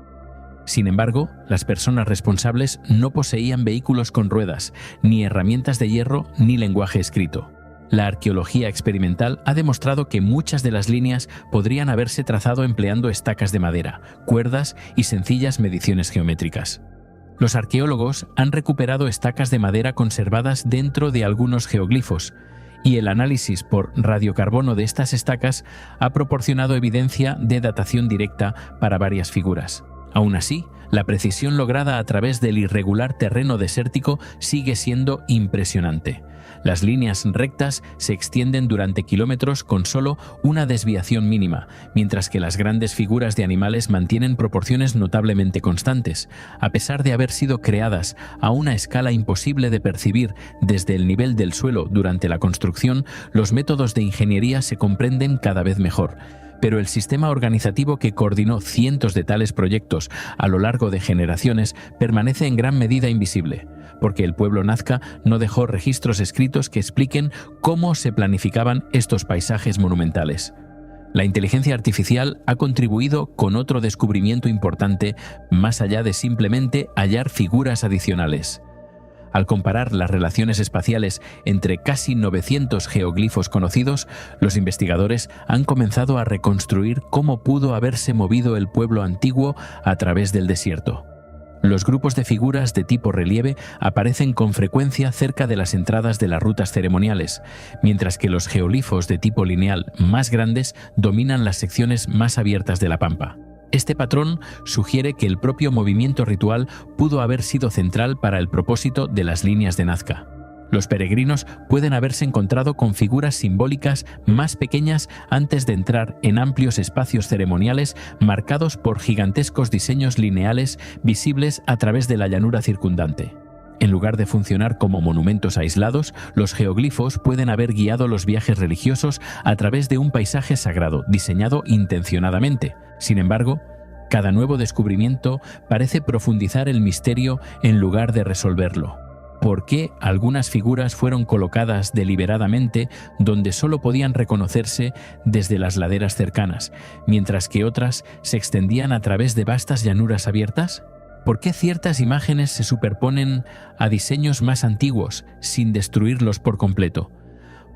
Speaker 1: Sin embargo, las personas responsables no poseían vehículos con ruedas, ni herramientas de hierro, ni lenguaje escrito. La arqueología experimental ha demostrado que muchas de las líneas podrían haberse trazado empleando estacas de madera, cuerdas y sencillas mediciones geométricas. Los arqueólogos han recuperado estacas de madera conservadas dentro de algunos geoglifos, y el análisis por radiocarbono de estas estacas ha proporcionado evidencia de datación directa para varias figuras. Aún así, la precisión lograda a través del irregular terreno desértico sigue siendo impresionante. Las líneas rectas se extienden durante kilómetros con solo una desviación mínima, mientras que las grandes figuras de animales mantienen proporciones notablemente constantes, a pesar de haber sido creadas a una escala imposible de percibir desde el nivel del suelo durante la construcción. Los métodos de ingeniería se comprenden cada vez mejor, pero el sistema organizativo que coordinó cientos de tales proyectos a lo largo de generaciones permanece en gran medida invisible. porque el pueblo nazca no dejó registros escritos que expliquen cómo se planificaban estos paisajes monumentales. La inteligencia artificial ha contribuido con otro descubrimiento importante más allá de simplemente hallar figuras adicionales. Al comparar las relaciones espaciales entre casi 900 geoglifos conocidos, los investigadores han comenzado a reconstruir cómo pudo haberse movido el pueblo antiguo a través del desierto. Los grupos de figuras de tipo relieve aparecen con frecuencia cerca de las entradas de las rutas ceremoniales, mientras que los geoglifos de tipo lineal más grandes dominan las secciones más abiertas de la pampa. Este patrón sugiere que el propio movimiento ritual pudo haber sido central para el propósito de las líneas de Nazca. Los peregrinos pueden haberse encontrado con figuras simbólicas más pequeñas antes de entrar en amplios espacios ceremoniales marcados por gigantescos diseños lineales visibles a través de la llanura circundante. En lugar de funcionar como monumentos aislados, los geoglifos pueden haber guiado los viajes religiosos a través de un paisaje sagrado diseñado intencionadamente. Sin embargo, cada nuevo descubrimiento parece profundizar el misterio en lugar de resolverlo. ¿Por qué algunas figuras fueron colocadas deliberadamente donde solo podían reconocerse desde las laderas cercanas, mientras que otras se extendían a través de vastas llanuras abiertas? ¿Por qué ciertas imágenes se superponen a diseños más antiguos sin destruirlos por completo?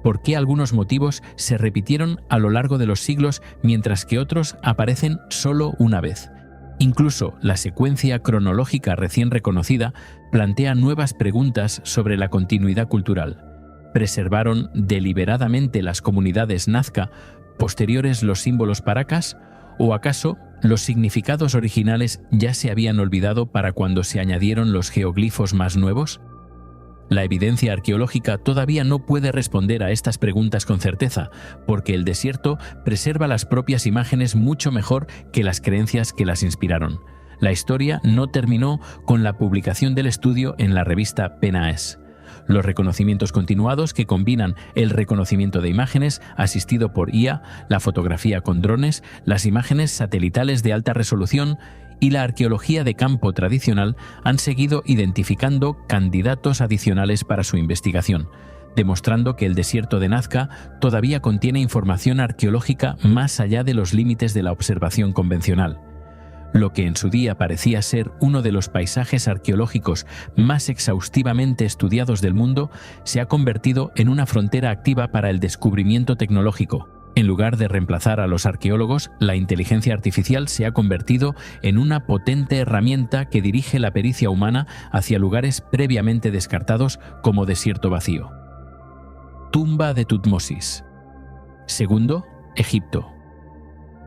Speaker 1: ¿Por qué algunos motivos se repitieron a lo largo de los siglos mientras que otros aparecen solo una vez? Incluso la secuencia cronológica recién reconocida plantea nuevas preguntas sobre la continuidad cultural. ¿Preservaron deliberadamente las comunidades Nazca posteriores los símbolos paracas? ¿O acaso los significados originales ya se habían olvidado para cuando se añadieron los geoglifos más nuevos? La evidencia arqueológica todavía no puede responder a estas preguntas con certeza, porque el desierto preserva las propias imágenes mucho mejor que las creencias que las inspiraron. La historia no terminó con la publicación del estudio en la revista PNAS. Los reconocimientos continuados, que combinan el reconocimiento de imágenes asistido por IA, la fotografía con drones, las imágenes satelitales de alta resolución y la arqueología de campo tradicional, han seguido identificando candidatos adicionales para su investigación, demostrando que el desierto de Nazca todavía contiene información arqueológica más allá de los límites de la observación convencional. Lo que en su día parecía ser uno de los paisajes arqueológicos más exhaustivamente estudiados del mundo, se ha convertido en una frontera activa para el descubrimiento tecnológico. En lugar de reemplazar a los arqueólogos, la inteligencia artificial se ha convertido en una potente herramienta que dirige la pericia humana hacia lugares previamente descartados como desierto vacío. Tumba de Tutmosis. Segundo, Egipto.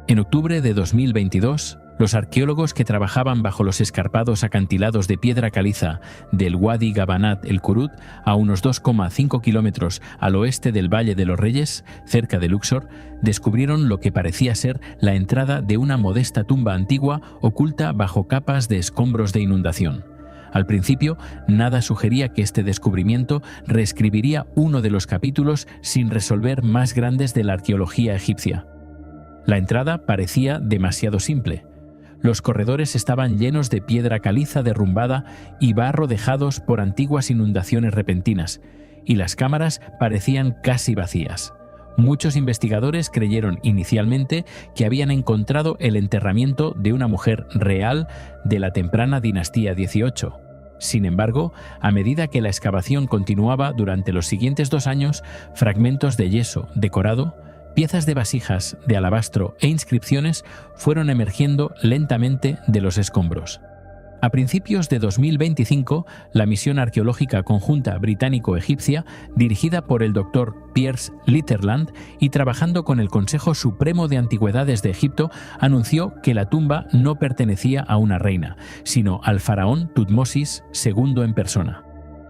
Speaker 1: En octubre de 2022, los arqueólogos que trabajaban bajo los escarpados acantilados de piedra caliza del Wadi Gabanat el Kurut, a unos 2,5 kilómetros al oeste del Valle de los Reyes, cerca de Luxor, descubrieron lo que parecía ser la entrada de una modesta tumba antigua oculta bajo capas de escombros de inundación. Al principio, nada sugería que este descubrimiento reescribiría uno de los capítulos sin resolver más grandes de la arqueología egipcia. La entrada parecía demasiado simple. Los corredores estaban llenos de piedra caliza derrumbada y barro dejados por antiguas inundaciones repentinas, y las cámaras parecían casi vacías. Muchos investigadores creyeron inicialmente que habían encontrado el enterramiento de una mujer real de la temprana dinastía XVIII. Sin embargo, a medida que la excavación continuaba durante los siguientes 2 años, fragmentos de yeso decorado, piezas de vasijas de alabastro e inscripciones fueron emergiendo lentamente de los escombros. A principios de 2025, la misión arqueológica conjunta británico-egipcia, dirigida por el Dr. Piers Litherland y trabajando con el Consejo Supremo de Antigüedades de Egipto, anunció que la tumba no pertenecía a una reina, sino al faraón Tutmosis II en persona.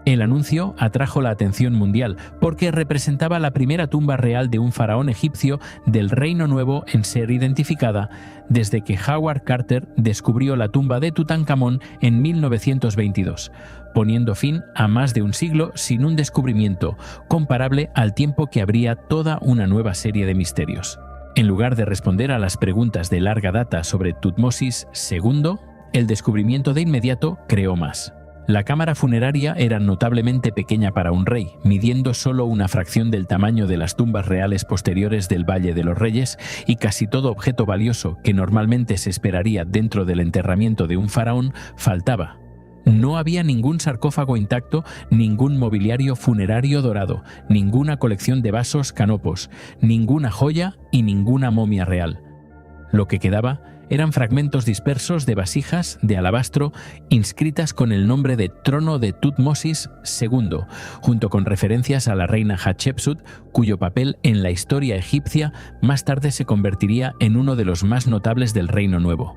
Speaker 1: El anuncio atrajo la atención mundial porque representaba la primera tumba real de un faraón egipcio del Reino Nuevo en ser identificada desde que Howard Carter descubrió la tumba de Tutankamón en 1922, poniendo fin a más de un siglo sin un descubrimiento comparable al tiempo que abría toda una nueva serie de misterios. En lugar de responder a las preguntas de larga data sobre Tutmosis II, el descubrimiento de inmediato creó más. La cámara funeraria era notablemente pequeña para un rey, midiendo solo una fracción del tamaño de las tumbas reales posteriores del Valle de los Reyes, y casi todo objeto valioso que normalmente se esperaría dentro del enterramiento de un faraón faltaba. No había ningún sarcófago intacto, ningún mobiliario funerario dorado, ninguna colección de vasos canopos, ninguna joya y ninguna momia real. Lo que quedaba eran fragmentos dispersos de vasijas de alabastro inscritas con el nombre de Trono de Tutmosis II, junto con referencias a la reina Hatshepsut, cuyo papel en la historia egipcia más tarde se convertiría en uno de los más notables del Reino Nuevo.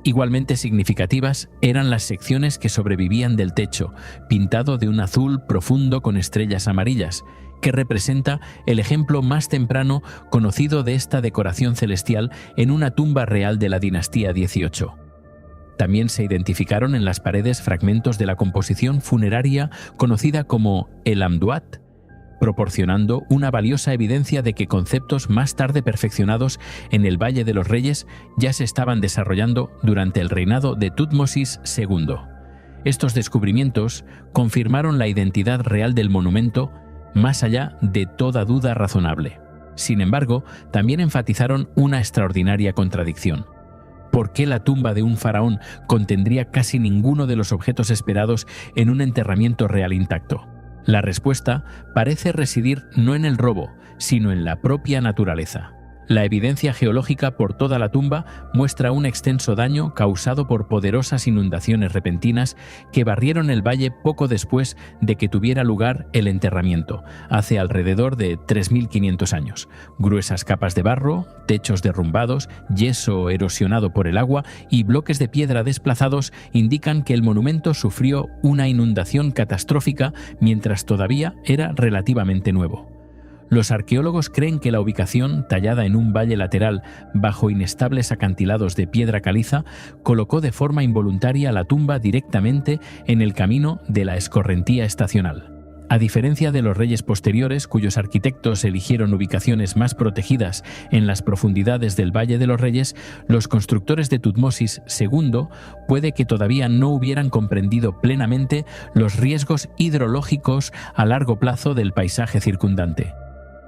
Speaker 1: Igualmente significativas eran las secciones que sobrevivían del techo, pintado de un azul profundo con estrellas amarillas, que representa el ejemplo más temprano conocido de esta decoración celestial en una tumba real de la dinastía XVIII. También se identificaron en las paredes fragmentos de la composición funeraria conocida como el Amduat, proporcionando una valiosa evidencia de que conceptos más tarde perfeccionados en el Valle de los Reyes ya se estaban desarrollando durante el reinado de Tutmosis II. Estos descubrimientos confirmaron la identidad real del monumento más allá de toda duda razonable. Sin embargo, también enfatizaron una extraordinaria contradicción. ¿Por qué la tumba de un faraón contendría casi ninguno de los objetos esperados en un enterramiento real intacto? La respuesta parece residir no en el robo, sino en la propia naturaleza. La evidencia geológica por toda la tumba muestra un extenso daño causado por poderosas inundaciones repentinas que barrieron el valle poco después de que tuviera lugar el enterramiento, hace alrededor de 3.500 años. Gruesas capas de barro, techos derrumbados, yeso erosionado por el agua y bloques de piedra desplazados indican que el monumento sufrió una inundación catastrófica mientras todavía era relativamente nuevo. Los arqueólogos creen que la ubicación, tallada en un valle lateral bajo inestables acantilados de piedra caliza, colocó de forma involuntaria la tumba directamente en el camino de la escorrentía estacional. A diferencia de los reyes posteriores, cuyos arquitectos eligieron ubicaciones más protegidas en las profundidades del Valle de los Reyes, los constructores de Tutmosis II puede que todavía no hubieran comprendido plenamente los riesgos hidrológicos a largo plazo del paisaje circundante.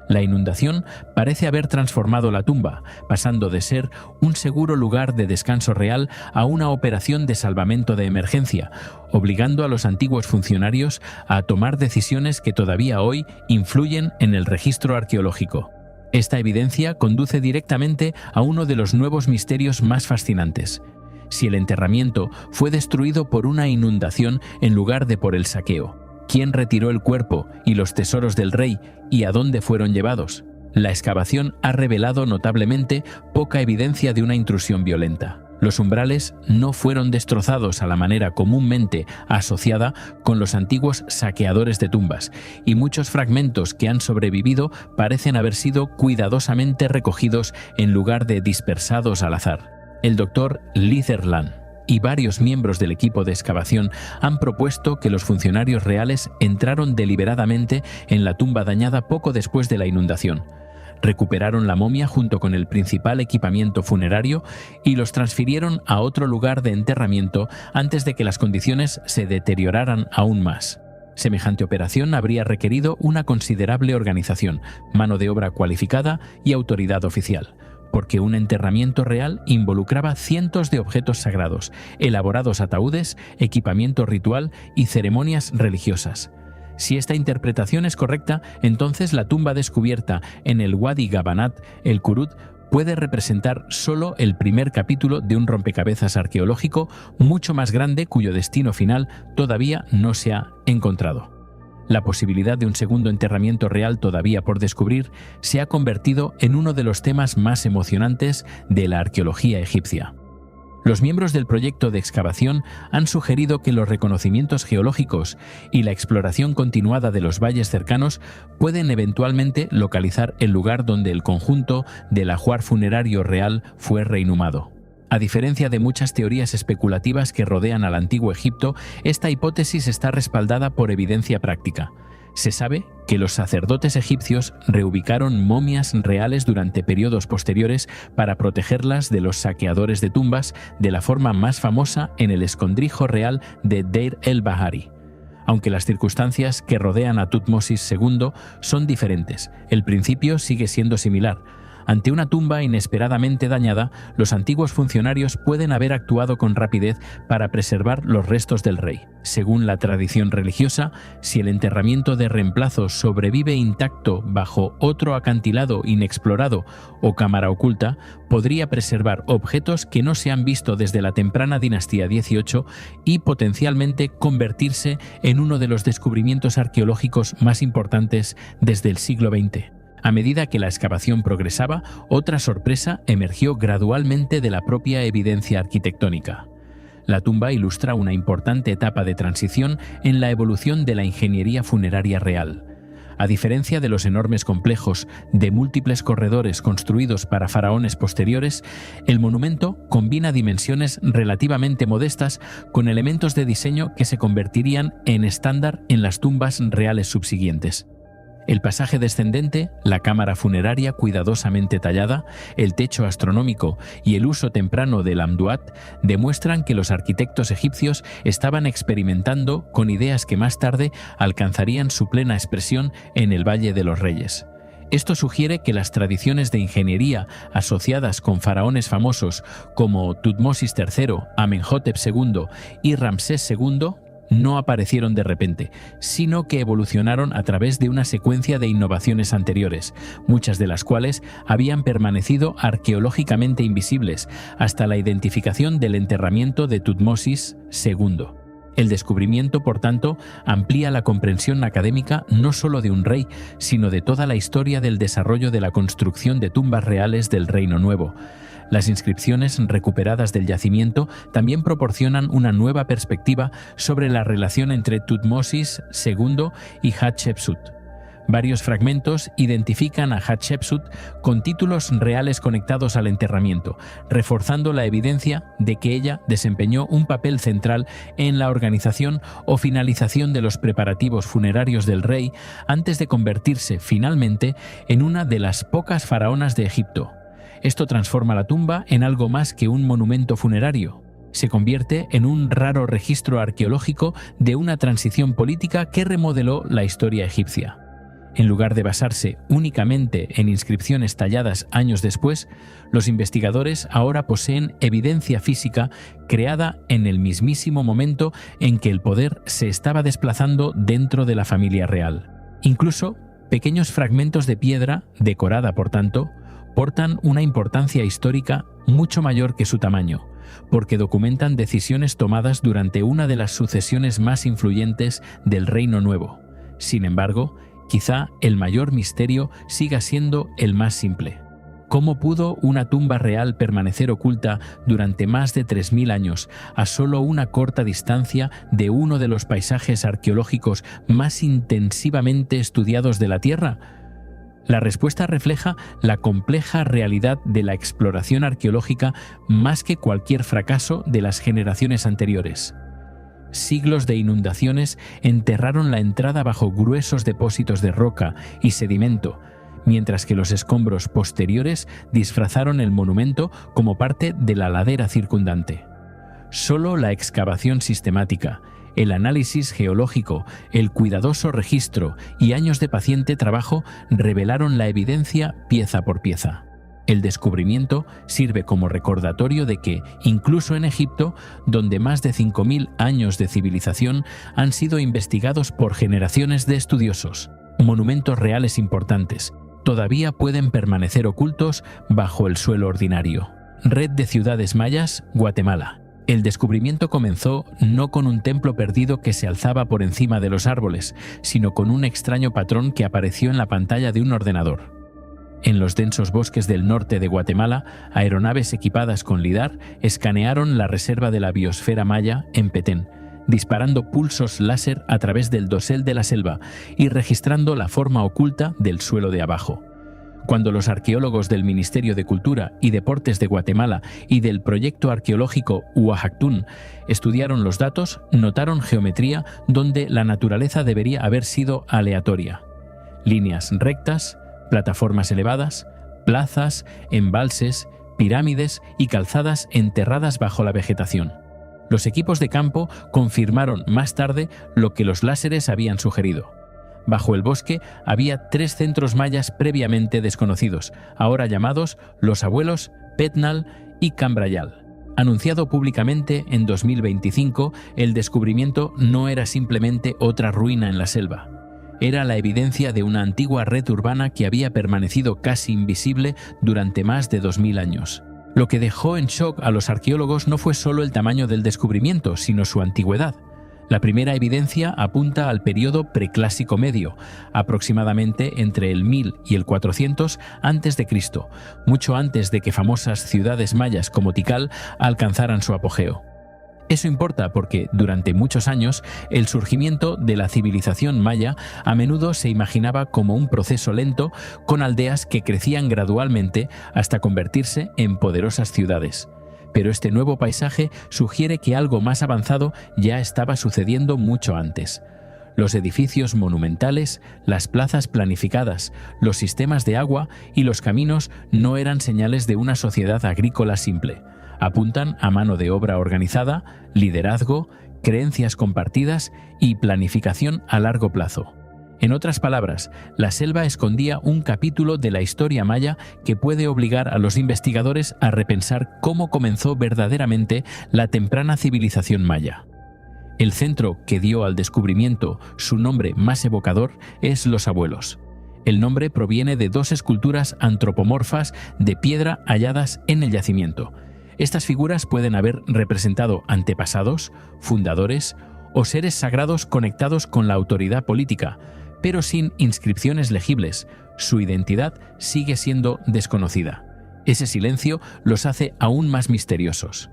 Speaker 1: La inundación parece haber transformado la tumba, pasando de ser un seguro lugar de descanso real a una operación de salvamento de emergencia, obligando a los antiguos funcionarios a tomar decisiones que todavía hoy influyen en el registro arqueológico. Esta evidencia conduce directamente a uno de los nuevos misterios más fascinantes. Si el enterramiento fue destruido por una inundación en lugar de por el saqueo, ¿quién retiró el cuerpo y los tesoros del rey y a dónde fueron llevados? La excavación ha revelado notablemente poca evidencia de una intrusión violenta. Los umbrales no fueron destrozados a la manera comúnmente asociada con los antiguos saqueadores de tumbas, y muchos fragmentos que han sobrevivido parecen haber sido cuidadosamente recogidos en lugar de dispersados al azar. El doctor Litherland y varios miembros del equipo de excavación han propuesto que los funcionarios reales entraron deliberadamente en la tumba dañada poco después de la inundación. Recuperaron la momia junto con el principal equipamiento funerario y los transfirieron a otro lugar de enterramiento antes de que las condiciones se deterioraran aún más. Semejante operación habría requerido una considerable organización, mano de obra cualificada y autoridad oficial, porque un enterramiento real involucraba cientos de objetos sagrados, elaborados ataúdes, equipamiento ritual y ceremonias religiosas. Si esta interpretación es correcta, entonces la tumba descubierta en el Wadi Gabanat, el Kurut, puede representar solo el primer capítulo de un rompecabezas arqueológico mucho más grande cuyo destino final todavía no se ha encontrado. La posibilidad de un segundo enterramiento real todavía por descubrir se ha convertido en uno de los temas más emocionantes de la arqueología egipcia. Los miembros del proyecto de excavación han sugerido que los reconocimientos geológicos y la exploración continuada de los valles cercanos pueden eventualmente localizar el lugar donde el conjunto del ajuar funerario real fue reinhumado. A diferencia de muchas teorías especulativas que rodean al antiguo Egipto, esta hipótesis está respaldada por evidencia práctica. Se sabe que los sacerdotes egipcios reubicaron momias reales durante periodos posteriores para protegerlas de los saqueadores de tumbas, de la forma más famosa en el escondrijo real de Deir el-Bahari. Aunque las circunstancias que rodean a Tutmosis II son diferentes, el principio sigue siendo similar. Ante una tumba inesperadamente dañada, los antiguos funcionarios pueden haber actuado con rapidez para preservar los restos del rey. Según la tradición religiosa, si el enterramiento de reemplazo sobrevive intacto bajo otro acantilado inexplorado o cámara oculta, podría preservar objetos que no se han visto desde la temprana dinastía XVIII y potencialmente convertirse en uno de los descubrimientos arqueológicos más importantes desde el siglo XX. A medida que la excavación progresaba, otra sorpresa emergió gradualmente de la propia evidencia arquitectónica. La tumba ilustra una importante etapa de transición en la evolución de la ingeniería funeraria real. A diferencia de los enormes complejos de múltiples corredores construidos para faraones posteriores, el monumento combina dimensiones relativamente modestas con elementos de diseño que se convertirían en estándar en las tumbas reales subsiguientes. El pasaje descendente, la cámara funeraria cuidadosamente tallada, el techo astronómico y el uso temprano del amduat demuestran que los arquitectos egipcios estaban experimentando con ideas que más tarde alcanzarían su plena expresión en el Valle de los Reyes. Esto sugiere que las tradiciones de ingeniería asociadas con faraones famosos como Tutmosis III, Amenhotep II y Ramsés II no aparecieron de repente, sino que evolucionaron a través de una secuencia de innovaciones anteriores, muchas de las cuales habían permanecido arqueológicamente invisibles hasta la identificación del enterramiento de Tutmosis II. El descubrimiento, por tanto, amplía la comprensión académica no solo de un rey, sino de toda la historia del desarrollo de la construcción de tumbas reales del Reino Nuevo. Las inscripciones recuperadas del yacimiento también proporcionan una nueva perspectiva sobre la relación entre Tutmosis II y Hatshepsut. Varios fragmentos identifican a Hatshepsut con títulos reales conectados al enterramiento, reforzando la evidencia de que ella desempeñó un papel central en la organización o finalización de los preparativos funerarios del rey antes de convertirse finalmente en una de las pocas faraonas de Egipto. Esto transforma la tumba en algo más que un monumento funerario. Se convierte en un raro registro arqueológico de una transición política que remodeló la historia egipcia. En lugar de basarse únicamente en inscripciones talladas años después, los investigadores ahora poseen evidencia física creada en el mismísimo momento en que el poder se estaba desplazando dentro de la familia real. Incluso, pequeños fragmentos de piedra, decorada por tanto, portan una importancia histórica mucho mayor que su tamaño, porque documentan decisiones tomadas durante una de las sucesiones más influyentes del Reino Nuevo. Sin embargo, quizá el mayor misterio siga siendo el más simple. ¿Cómo pudo una tumba real permanecer oculta durante más de 3000 años a solo una corta distancia de uno de los paisajes arqueológicos más intensivamente estudiados de la Tierra? La respuesta refleja la compleja realidad de la exploración arqueológica más que cualquier fracaso de las generaciones anteriores. Siglos de inundaciones enterraron la entrada bajo gruesos depósitos de roca y sedimento, mientras que los escombros posteriores disfrazaron el monumento como parte de la ladera circundante. Solo la excavación sistemática, el análisis geológico, el cuidadoso registro y años de paciente trabajo revelaron la evidencia pieza por pieza. El descubrimiento sirve como recordatorio de que, incluso en Egipto, donde más de 5000 años de civilización han sido investigados por generaciones de estudiosos, monumentos reales importantes todavía pueden permanecer ocultos bajo el suelo ordinario. Red de Ciudades Mayas, Guatemala. El descubrimiento comenzó no con un templo perdido que se alzaba por encima de los árboles, sino con un extraño patrón que apareció en la pantalla de un ordenador. En los densos bosques del norte de Guatemala, aeronaves equipadas con lidar escanearon la reserva de la biosfera maya en Petén, disparando pulsos láser a través del dosel de la selva y registrando la forma oculta del suelo de abajo. Cuando los arqueólogos del Ministerio de Cultura y Deportes de Guatemala y del Proyecto Arqueológico Uajactún estudiaron los datos, notaron geometría donde la naturaleza debería haber sido aleatoria. Líneas rectas, plataformas elevadas, plazas, embalses, pirámides y calzadas enterradas bajo la vegetación. Los equipos de campo confirmaron más tarde lo que los láseres habían sugerido. Bajo el bosque había 3 centros mayas previamente desconocidos, ahora llamados Los Abuelos, Petnal y Cambrayal. Anunciado públicamente en 2025, el descubrimiento no era simplemente otra ruina en la selva. Era la evidencia de una antigua red urbana que había permanecido casi invisible durante más de 2000 años. Lo que dejó en shock a los arqueólogos no fue solo el tamaño del descubrimiento, sino su antigüedad. La primera evidencia apunta al periodo preclásico medio, aproximadamente entre el 1000 y el 400 a.C., mucho antes de que famosas ciudades mayas como Tikal alcanzaran su apogeo. Eso importa porque, durante muchos años, el surgimiento de la civilización maya a menudo se imaginaba como un proceso lento con aldeas que crecían gradualmente hasta convertirse en poderosas ciudades. Pero este nuevo paisaje sugiere que algo más avanzado ya estaba sucediendo mucho antes. Los edificios monumentales, las plazas planificadas, los sistemas de agua y los caminos no eran señales de una sociedad agrícola simple. Apuntan a mano de obra organizada, liderazgo, creencias compartidas y planificación a largo plazo. En otras palabras, la selva escondía un capítulo de la historia maya que puede obligar a los investigadores a repensar cómo comenzó verdaderamente la temprana civilización maya. El centro que dio al descubrimiento su nombre más evocador es Los Abuelos. El nombre proviene de 2 esculturas antropomorfas de piedra halladas en el yacimiento. Estas figuras pueden haber representado antepasados, fundadores o seres sagrados conectados con la autoridad política, pero sin inscripciones legibles. Su identidad sigue siendo desconocida. Ese silencio los hace aún más misteriosos.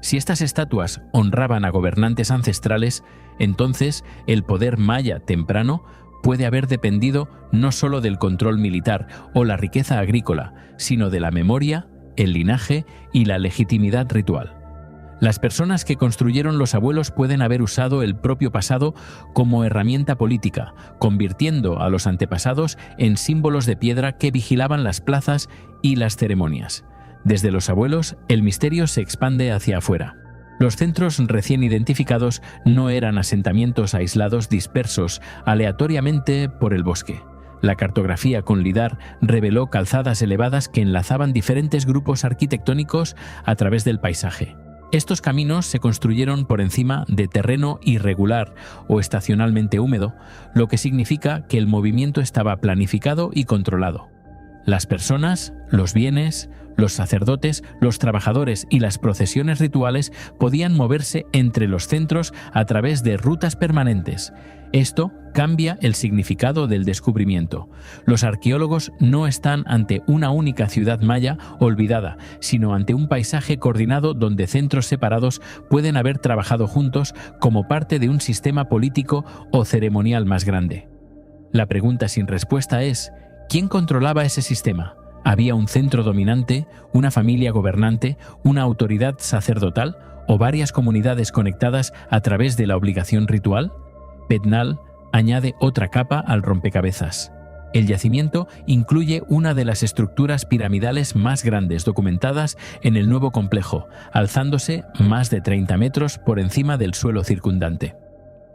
Speaker 1: Si estas estatuas honraban a gobernantes ancestrales, entonces el poder maya temprano puede haber dependido no solo del control militar o la riqueza agrícola, sino de la memoria, el linaje y la legitimidad ritual. Las personas que construyeron Los Abuelos pueden haber usado el propio pasado como herramienta política, convirtiendo a los antepasados en símbolos de piedra que vigilaban las plazas y las ceremonias. Desde Los Abuelos, el misterio se expande hacia afuera. Los centros recién identificados no eran asentamientos aislados dispersos aleatoriamente por el bosque. La cartografía con lidar reveló calzadas elevadas que enlazaban diferentes grupos arquitectónicos a través del paisaje. Estos caminos se construyeron por encima de terreno irregular o estacionalmente húmedo, lo que significa que el movimiento estaba planificado y controlado. Las personas, los bienes, los sacerdotes, los trabajadores y las procesiones rituales podían moverse entre los centros a través de rutas permanentes. Esto cambia el significado del descubrimiento. Los arqueólogos no están ante una única ciudad maya olvidada, sino ante un paisaje coordinado donde centros separados pueden haber trabajado juntos como parte de un sistema político o ceremonial más grande. La pregunta sin respuesta es: ¿quién controlaba ese sistema? ¿Había un centro dominante, una familia gobernante, una autoridad sacerdotal o varias comunidades conectadas a través de la obligación ritual? Petnal añade otra capa al rompecabezas. El yacimiento incluye una de las estructuras piramidales más grandes documentadas en el nuevo complejo, alzándose más de 30 metros por encima del suelo circundante.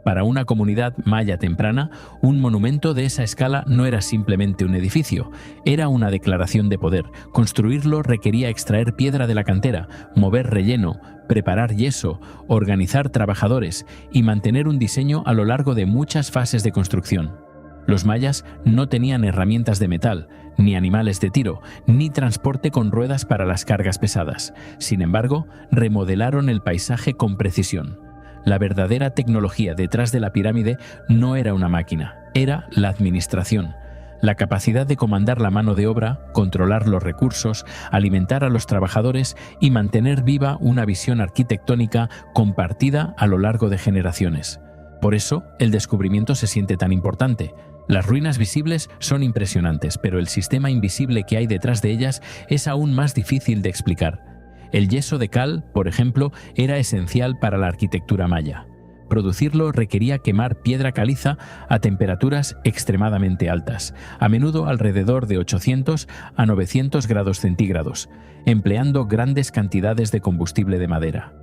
Speaker 1: Para una comunidad maya temprana, un monumento de esa escala no era simplemente un edificio, era una declaración de poder. Construirlo requería extraer piedra de la cantera, mover relleno, preparar yeso, organizar trabajadores y mantener un diseño a lo largo de muchas fases de construcción. Los mayas no tenían herramientas de metal, ni animales de tiro, ni transporte con ruedas para las cargas pesadas. Sin embargo, remodelaron el paisaje con precisión. La verdadera tecnología detrás de la pirámide no era una máquina, era la administración. La capacidad de comandar la mano de obra, controlar los recursos, alimentar a los trabajadores y mantener viva una visión arquitectónica compartida a lo largo de generaciones. Por eso, el descubrimiento se siente tan importante. Las ruinas visibles son impresionantes, pero el sistema invisible que hay detrás de ellas es aún más difícil de explicar. El yeso de cal, por ejemplo, era esencial para la arquitectura maya. Producirlo requería quemar piedra caliza a temperaturas extremadamente altas, a menudo alrededor de 800 a 900 grados centígrados, empleando grandes cantidades de combustible de madera.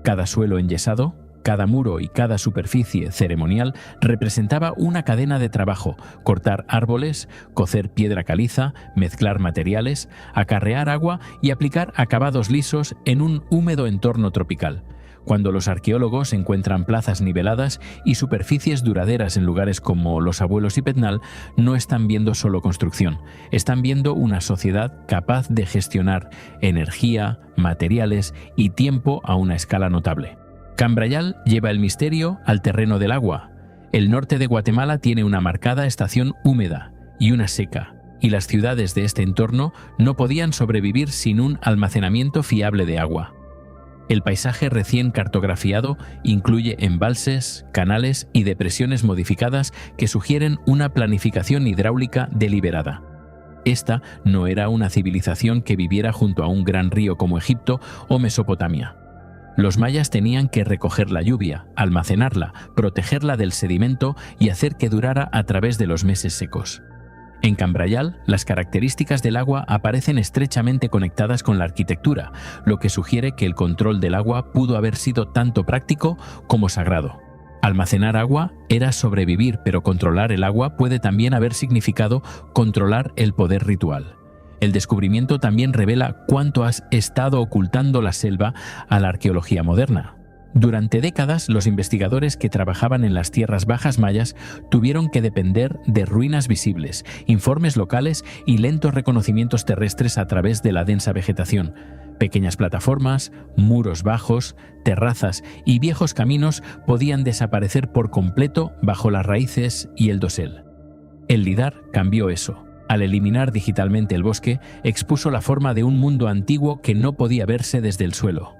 Speaker 1: Cada suelo enyesado, cada muro y cada superficie ceremonial representaba una cadena de trabajo: cortar árboles, cocer piedra caliza, mezclar materiales, acarrear agua y aplicar acabados lisos en un húmedo entorno tropical. Cuando los arqueólogos encuentran plazas niveladas y superficies duraderas en lugares como Los Abuelos y Petnal, no están viendo solo construcción, están viendo una sociedad capaz de gestionar energía, materiales y tiempo a una escala notable. Cambrayal lleva el misterio al terreno del agua. El norte de Guatemala tiene una marcada estación húmeda y una seca, y las ciudades de este entorno no podían sobrevivir sin un almacenamiento fiable de agua. El paisaje recién cartografiado incluye embalses, canales y depresiones modificadas que sugieren una planificación hidráulica deliberada. Esta no era una civilización que viviera junto a un gran río como Egipto o Mesopotamia. Los mayas tenían que recoger la lluvia, almacenarla, protegerla del sedimento y hacer que durara a través de los meses secos. En Cambrayal, las características del agua aparecen estrechamente conectadas con la arquitectura, lo que sugiere que el control del agua pudo haber sido tanto práctico como sagrado. Almacenar agua era sobrevivir, pero controlar el agua puede también haber significado controlar el poder ritual. El descubrimiento también revela cuánto ha estado ocultando la selva a la arqueología moderna. Durante décadas, los investigadores que trabajaban en las tierras bajas mayas tuvieron que depender de ruinas visibles, informes locales y lentos reconocimientos terrestres a través de la densa vegetación. Pequeñas plataformas, muros bajos, terrazas y viejos caminos podían desaparecer por completo bajo las raíces y el dosel. El lidar cambió eso. Al eliminar digitalmente el bosque, expuso la forma de un mundo antiguo que no podía verse desde el suelo.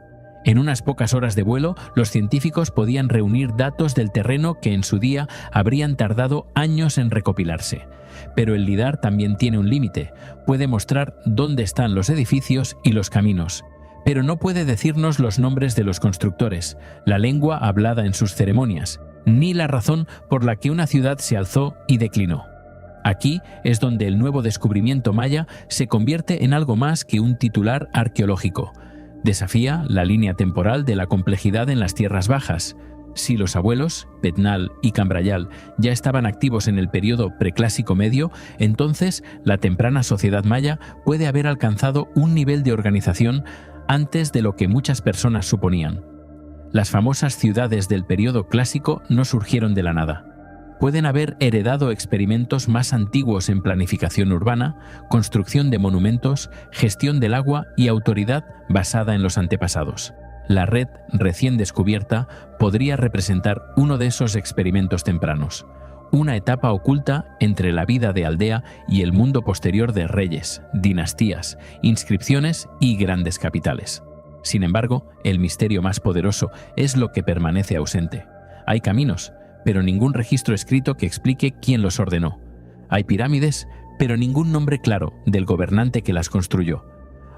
Speaker 1: En unas pocas horas de vuelo, los científicos podían reunir datos del terreno que en su día habrían tardado años en recopilarse. Pero el lidar también tiene un límite. Puede mostrar dónde están los edificios y los caminos, pero no puede decirnos los nombres de los constructores, la lengua hablada en sus ceremonias, ni la razón por la que una ciudad se alzó y declinó. Aquí es donde el nuevo descubrimiento maya se convierte en algo más que un titular arqueológico. Desafía la línea temporal de la complejidad en las tierras bajas. Si los abuelos, Petnal y Cambrayal, ya estaban activos en el periodo preclásico medio, entonces la temprana sociedad maya puede haber alcanzado un nivel de organización antes de lo que muchas personas suponían. Las famosas ciudades del periodo clásico no surgieron de la nada. Pueden haber heredado experimentos más antiguos en planificación urbana, construcción de monumentos, gestión del agua y autoridad basada en los antepasados. La red recién descubierta podría representar uno de esos experimentos tempranos, una etapa oculta entre la vida de aldea y el mundo posterior de reyes, dinastías, inscripciones y grandes capitales. Sin embargo, el misterio más poderoso es lo que permanece ausente. Hay caminos, pero ningún registro escrito que explique quién los ordenó. Hay pirámides, pero ningún nombre claro del gobernante que las construyó.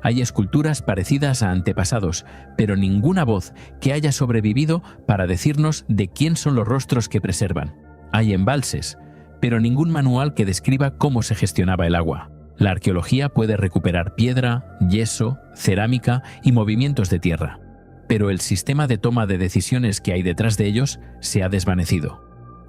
Speaker 1: Hay esculturas parecidas a antepasados, pero ninguna voz que haya sobrevivido para decirnos de quién son los rostros que preservan. Hay embalses, pero ningún manual que describa cómo se gestionaba el agua. La arqueología puede recuperar piedra, yeso, cerámica y movimientos de tierra, pero el sistema de toma de decisiones que hay detrás de ellos se ha desvanecido.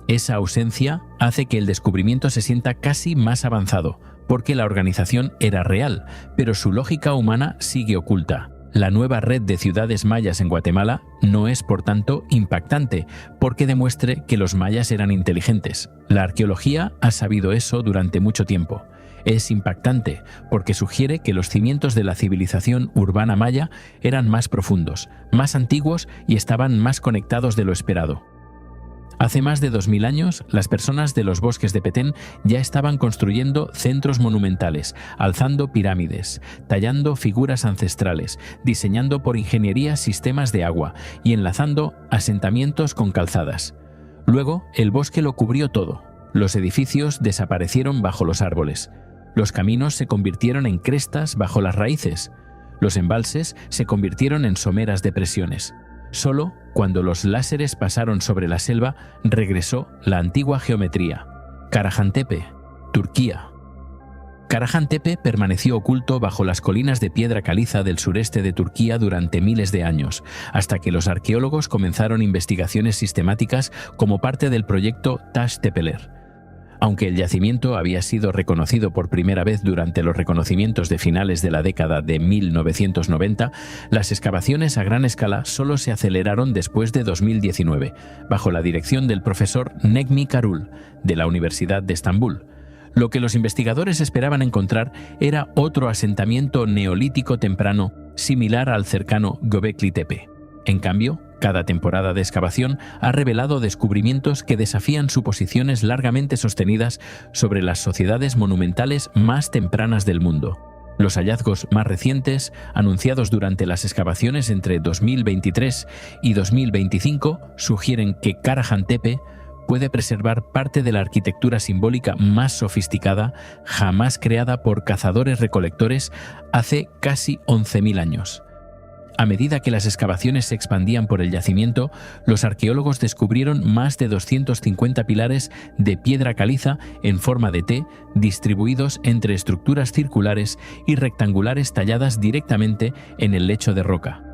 Speaker 1: Esa ausencia hace que el descubrimiento se sienta casi más avanzado, porque la organización era real, pero su lógica humana sigue oculta. La nueva red de ciudades mayas en Guatemala no es, por tanto, impactante, porque demuestre que los mayas eran inteligentes. La arqueología ha sabido eso durante mucho tiempo. Es impactante porque sugiere que los cimientos de la civilización urbana maya eran más profundos, más antiguos y estaban más conectados de lo esperado. Hace más de 2000 años, las personas de los bosques de Petén ya estaban construyendo centros monumentales, alzando pirámides, tallando figuras ancestrales, diseñando por ingeniería sistemas de agua y enlazando asentamientos con calzadas. Luego, el bosque lo cubrió todo. Los edificios desaparecieron bajo los árboles. Los caminos se convirtieron en crestas bajo las raíces. Los embalses se convirtieron en someras depresiones. Solo cuando los láseres pasaron sobre la selva regresó la antigua geometría. Karahantepe, Turquía. Karahantepe permaneció oculto bajo las colinas de piedra caliza del sureste de Turquía durante miles de años, hasta que los arqueólogos comenzaron investigaciones sistemáticas como parte del proyecto Taş Tepeler. Aunque el yacimiento había sido reconocido por primera vez durante los reconocimientos de finales de la década de 1990, las excavaciones a gran escala solo se aceleraron después de 2019, bajo la dirección del profesor Necmi Karul, de la Universidad de Estambul. Lo que los investigadores esperaban encontrar era otro asentamiento neolítico temprano, similar al cercano Göbekli Tepe. En cambio, cada temporada de excavación ha revelado descubrimientos que desafían suposiciones largamente sostenidas sobre las sociedades monumentales más tempranas del mundo. Los hallazgos más recientes, anunciados durante las excavaciones entre 2023 y 2025, sugieren que Karahantepe puede preservar parte de la arquitectura simbólica más sofisticada jamás creada por cazadores-recolectores hace casi 11.000 años. A medida que las excavaciones se expandían por el yacimiento, los arqueólogos descubrieron más de 250 pilares de piedra caliza en forma de T, distribuidos entre estructuras circulares y rectangulares talladas directamente en el lecho de roca.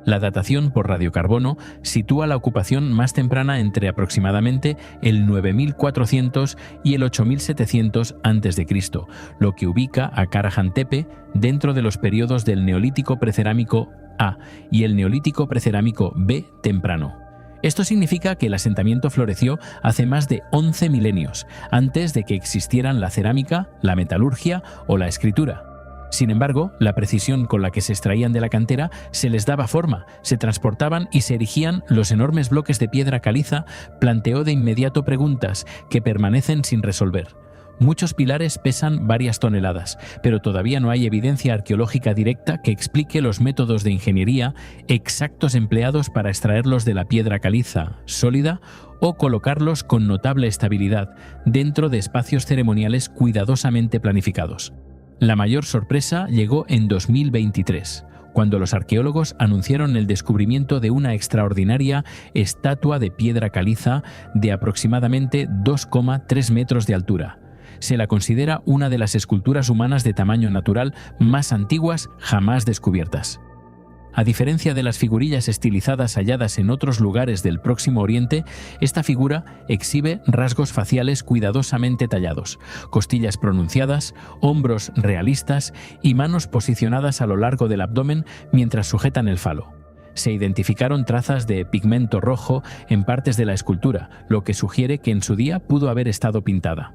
Speaker 1: La datación por radiocarbono sitúa la ocupación más temprana entre aproximadamente el 9400 y el 8700 a.C., lo que ubica a Karahantepe dentro de los periodos del Neolítico Precerámico A y el Neolítico Precerámico B temprano. Esto significa que el asentamiento floreció hace más de 11 milenios, antes de que existieran la cerámica, la metalurgia o la escritura. Sin embargo, la precisión con la que se extraían de la cantera se les daba forma, se transportaban y se erigían los enormes bloques de piedra caliza planteó de inmediato preguntas que permanecen sin resolver. Muchos pilares pesan varias toneladas, pero todavía no hay evidencia arqueológica directa que explique los métodos de ingeniería exactos empleados para extraerlos de la piedra caliza sólida o colocarlos con notable estabilidad dentro de espacios ceremoniales cuidadosamente planificados. La mayor sorpresa llegó en 2023, cuando los arqueólogos anunciaron el descubrimiento de una extraordinaria estatua de piedra caliza de aproximadamente 2,3 metros de altura. Se la considera una de las esculturas humanas de tamaño natural más antiguas jamás descubiertas. A diferencia de las figurillas estilizadas halladas en otros lugares del Próximo Oriente, esta figura exhibe rasgos faciales cuidadosamente tallados, costillas pronunciadas, hombros realistas y manos posicionadas a lo largo del abdomen mientras sujetan el falo. Se identificaron trazas de pigmento rojo en partes de la escultura, lo que sugiere que en su día pudo haber estado pintada.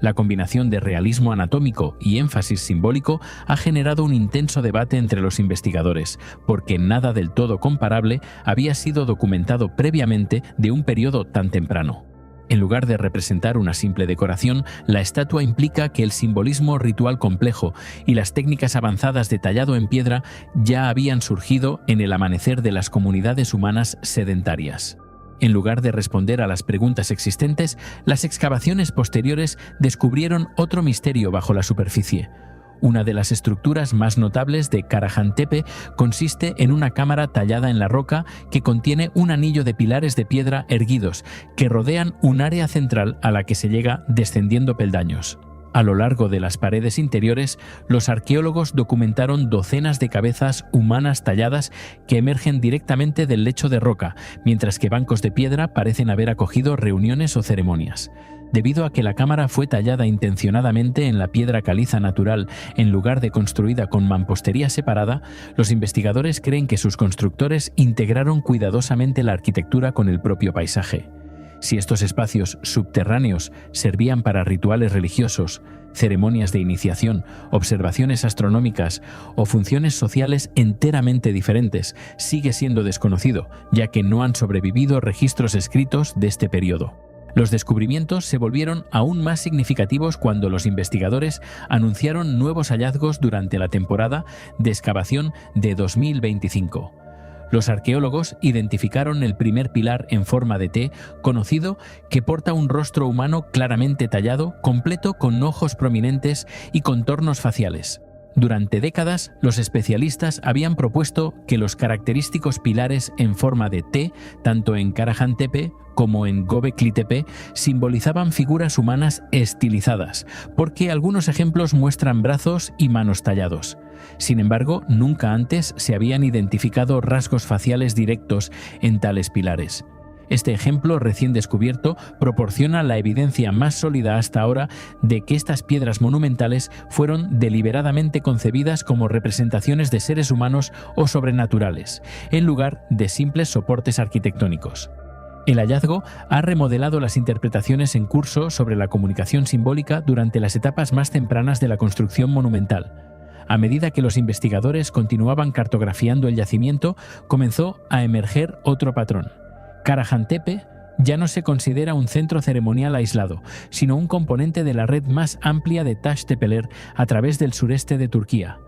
Speaker 1: La combinación de realismo anatómico y énfasis simbólico ha generado un intenso debate entre los investigadores, porque nada del todo comparable había sido documentado previamente de un periodo tan temprano. En lugar de representar una simple decoración, la estatua implica que el simbolismo ritual complejo y las técnicas avanzadas de tallado en piedra ya habían surgido en el amanecer de las comunidades humanas sedentarias. En lugar de responder a las preguntas existentes, las excavaciones posteriores descubrieron otro misterio bajo la superficie. Una de las estructuras más notables de Karahantepe consiste en una cámara tallada en la roca que contiene un anillo de pilares de piedra erguidos que rodean un área central a la que se llega descendiendo peldaños. A lo largo de las paredes interiores, los arqueólogos documentaron docenas de cabezas humanas talladas que emergen directamente del lecho de roca, mientras que bancos de piedra parecen haber acogido reuniones o ceremonias. Debido a que la cámara fue tallada intencionadamente en la piedra caliza natural en lugar de construida con mampostería separada, los investigadores creen que sus constructores integraron cuidadosamente la arquitectura con el propio paisaje. Si estos espacios subterráneos servían para rituales religiosos, ceremonias de iniciación, observaciones astronómicas o funciones sociales enteramente diferentes, sigue siendo desconocido, ya que no han sobrevivido registros escritos de este periodo. Los descubrimientos se volvieron aún más significativos cuando los investigadores anunciaron nuevos hallazgos durante la temporada de excavación de 2025. Los arqueólogos identificaron el primer pilar en forma de T, conocido, que porta un rostro humano claramente tallado, completo con ojos prominentes y contornos faciales. Durante décadas, los especialistas habían propuesto que los característicos pilares en forma de T, tanto en Karahan Tepe como en Göbekli Tepe, simbolizaban figuras humanas estilizadas, porque algunos ejemplos muestran brazos y manos tallados. Sin embargo, nunca antes se habían identificado rasgos faciales directos en tales pilares. Este ejemplo recién descubierto proporciona la evidencia más sólida hasta ahora de que estas piedras monumentales fueron deliberadamente concebidas como representaciones de seres humanos o sobrenaturales, en lugar de simples soportes arquitectónicos. El hallazgo ha remodelado las interpretaciones en curso sobre la comunicación simbólica durante las etapas más tempranas de la construcción monumental. A medida que los investigadores continuaban cartografiando el yacimiento, comenzó a emerger otro patrón. Karahan Tepe ya no se considera un centro ceremonial aislado, sino un componente de la red más amplia de Taş Tepeler a través del sureste de Turquía.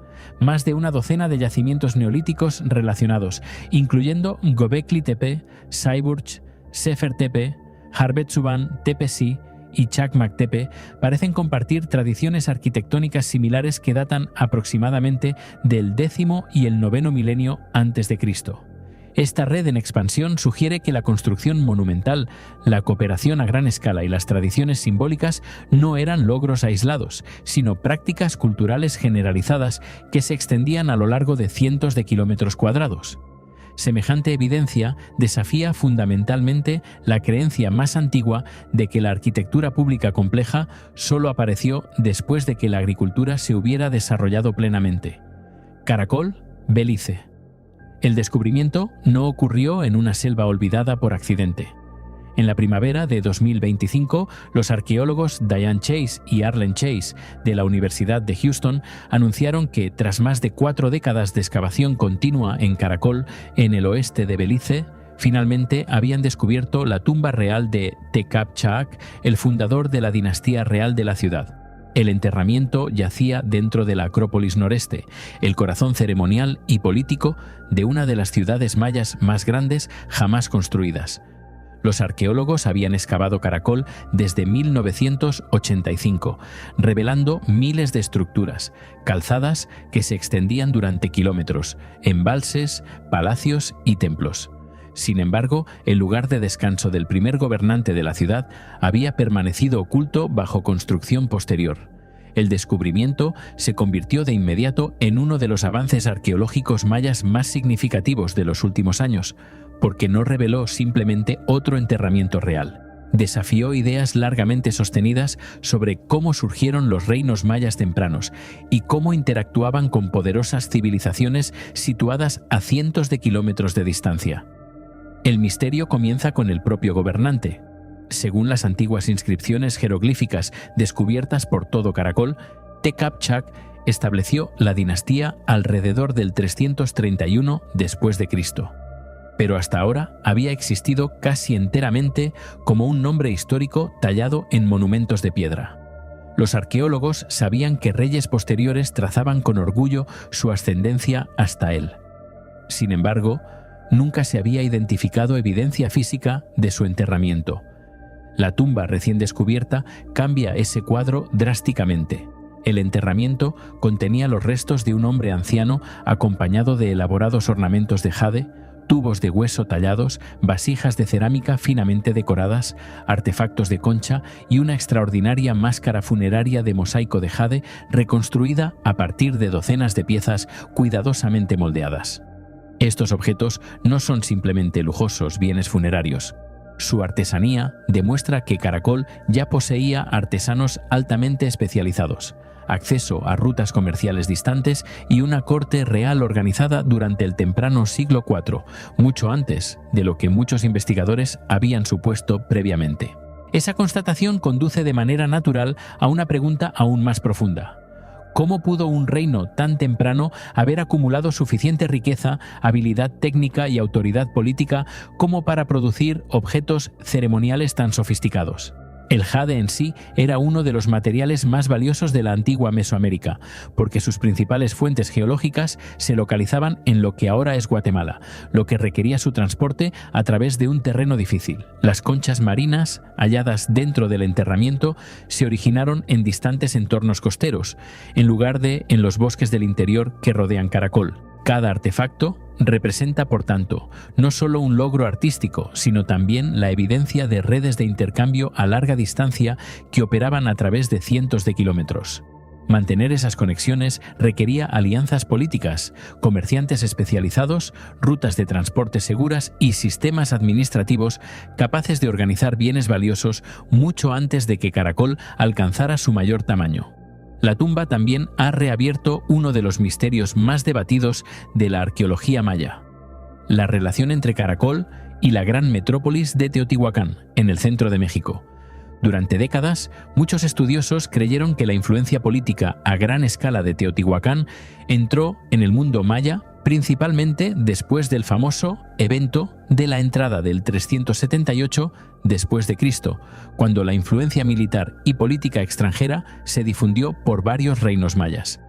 Speaker 1: Más de una docena de yacimientos neolíticos relacionados, incluyendo Göbekli Tepe, Sayburç, Sefer Tepe, Harbetsuban Tepesi y Çakmak Tepe, parecen compartir tradiciones arquitectónicas similares que datan aproximadamente del X y el IX milenio antes de Cristo. Esta red en expansión sugiere que la construcción monumental, la cooperación a gran escala y las tradiciones simbólicas no eran logros aislados, sino prácticas culturales generalizadas que se extendían a lo largo de cientos de kilómetros cuadrados. Semejante evidencia desafía fundamentalmente la creencia más antigua de que la arquitectura pública compleja solo apareció después de que la agricultura se hubiera desarrollado plenamente. Karakol, Belice. El descubrimiento no ocurrió en una selva olvidada por accidente. En la primavera de 2025, los arqueólogos Diane Chase y Arlen Chase de la Universidad de Houston anunciaron que, tras más de 4 décadas de excavación continua en Karakol, en el oeste de Belice, finalmente habían descubierto la tumba real de Tekap Çağak, el fundador de la dinastía real de la ciudad. El enterramiento yacía dentro de la Acrópolis noreste, el corazón ceremonial y político de una de las ciudades mayas más grandes jamás construidas. Los arqueólogos habían excavado Karakol desde 1985, revelando miles de estructuras, calzadas que se extendían durante kilómetros, embalses, palacios y templos. Sin embargo, el lugar de descanso del primer gobernante de la ciudad había permanecido oculto bajo construcción posterior. El descubrimiento se convirtió de inmediato en uno de los avances arqueológicos mayas más significativos de los últimos años, porque no reveló simplemente otro enterramiento real. Desafió ideas largamente sostenidas sobre cómo surgieron los reinos mayas tempranos y cómo interactuaban con poderosas civilizaciones situadas a cientos de kilómetros de distancia. El misterio comienza con el propio gobernante. Según las antiguas inscripciones jeroglíficas descubiertas por todo Karakol, Tekap Çağak estableció la dinastía alrededor del 331 después de Cristo. Pero hasta ahora había existido casi enteramente como un nombre histórico tallado en monumentos de piedra. Los arqueólogos sabían que reyes posteriores trazaban con orgullo su ascendencia hasta él. Sin embargo, nunca se había identificado evidencia física de su enterramiento. La tumba recién descubierta cambia ese cuadro drásticamente. El enterramiento contenía los restos de un hombre anciano acompañado de elaborados ornamentos de jade, tubos de hueso tallados, vasijas de cerámica finamente decoradas, artefactos de concha y una extraordinaria máscara funeraria de mosaico de jade reconstruida a partir de docenas de piezas cuidadosamente moldeadas. Estos objetos no son simplemente lujosos bienes funerarios. Su artesanía demuestra que Karakol ya poseía artesanos altamente especializados, acceso a rutas comerciales distantes y una corte real organizada durante el temprano siglo IV, mucho antes de lo que muchos investigadores habían supuesto previamente. Esa constatación conduce de manera natural a una pregunta aún más profunda. ¿Cómo pudo un reino tan temprano haber acumulado suficiente riqueza, habilidad técnica y autoridad política como para producir objetos ceremoniales tan sofisticados? El jade en sí era uno de los materiales más valiosos de la antigua Mesoamérica, porque sus principales fuentes geológicas se localizaban en lo que ahora es Guatemala, lo que requería su transporte a través de un terreno difícil. Las conchas marinas, halladas dentro del enterramiento, se originaron en distantes entornos costeros, en lugar de en los bosques del interior que rodean Caracol. Cada artefacto representa, por tanto, no solo un logro artístico, sino también la evidencia de redes de intercambio a larga distancia que operaban a través de cientos de kilómetros. Mantener esas conexiones requería alianzas políticas, comerciantes especializados, rutas de transporte seguras y sistemas administrativos capaces de organizar bienes valiosos mucho antes de que Caracol alcanzara su mayor tamaño. La tumba también ha reabierto uno de los misterios más debatidos de la arqueología maya: la relación entre Caracol y la gran metrópolis de Teotihuacán, en el centro de México. Durante décadas, muchos estudiosos creyeron que la influencia política a gran escala de Teotihuacán entró en el mundo maya principalmente después del famoso evento de la entrada del 378 después de Cristo, cuando la influencia militar y política extranjera se difundió por varios reinos mayas.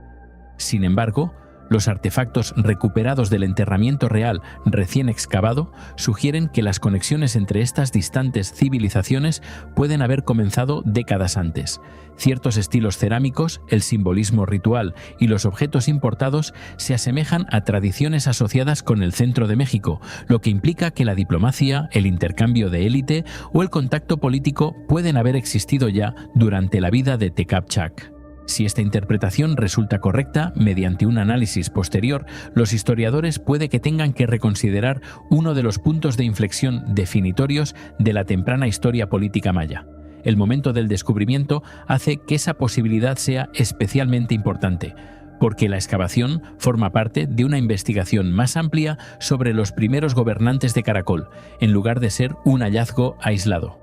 Speaker 1: Sin embargo, los artefactos recuperados del enterramiento real recién excavado sugieren que las conexiones entre estas distantes civilizaciones pueden haber comenzado décadas antes. Ciertos estilos cerámicos, el simbolismo ritual y los objetos importados se asemejan a tradiciones asociadas con el centro de México, lo que implica que la diplomacia, el intercambio de élite o el contacto político pueden haber existido ya durante la vida de Tecapchac. Si esta interpretación resulta correcta, mediante un análisis posterior, los historiadores puede que tengan que reconsiderar uno de los puntos de inflexión definitorios de la temprana historia política maya. El momento del descubrimiento hace que esa posibilidad sea especialmente importante, porque la excavación forma parte de una investigación más amplia sobre los primeros gobernantes de Caracol, en lugar de ser un hallazgo aislado.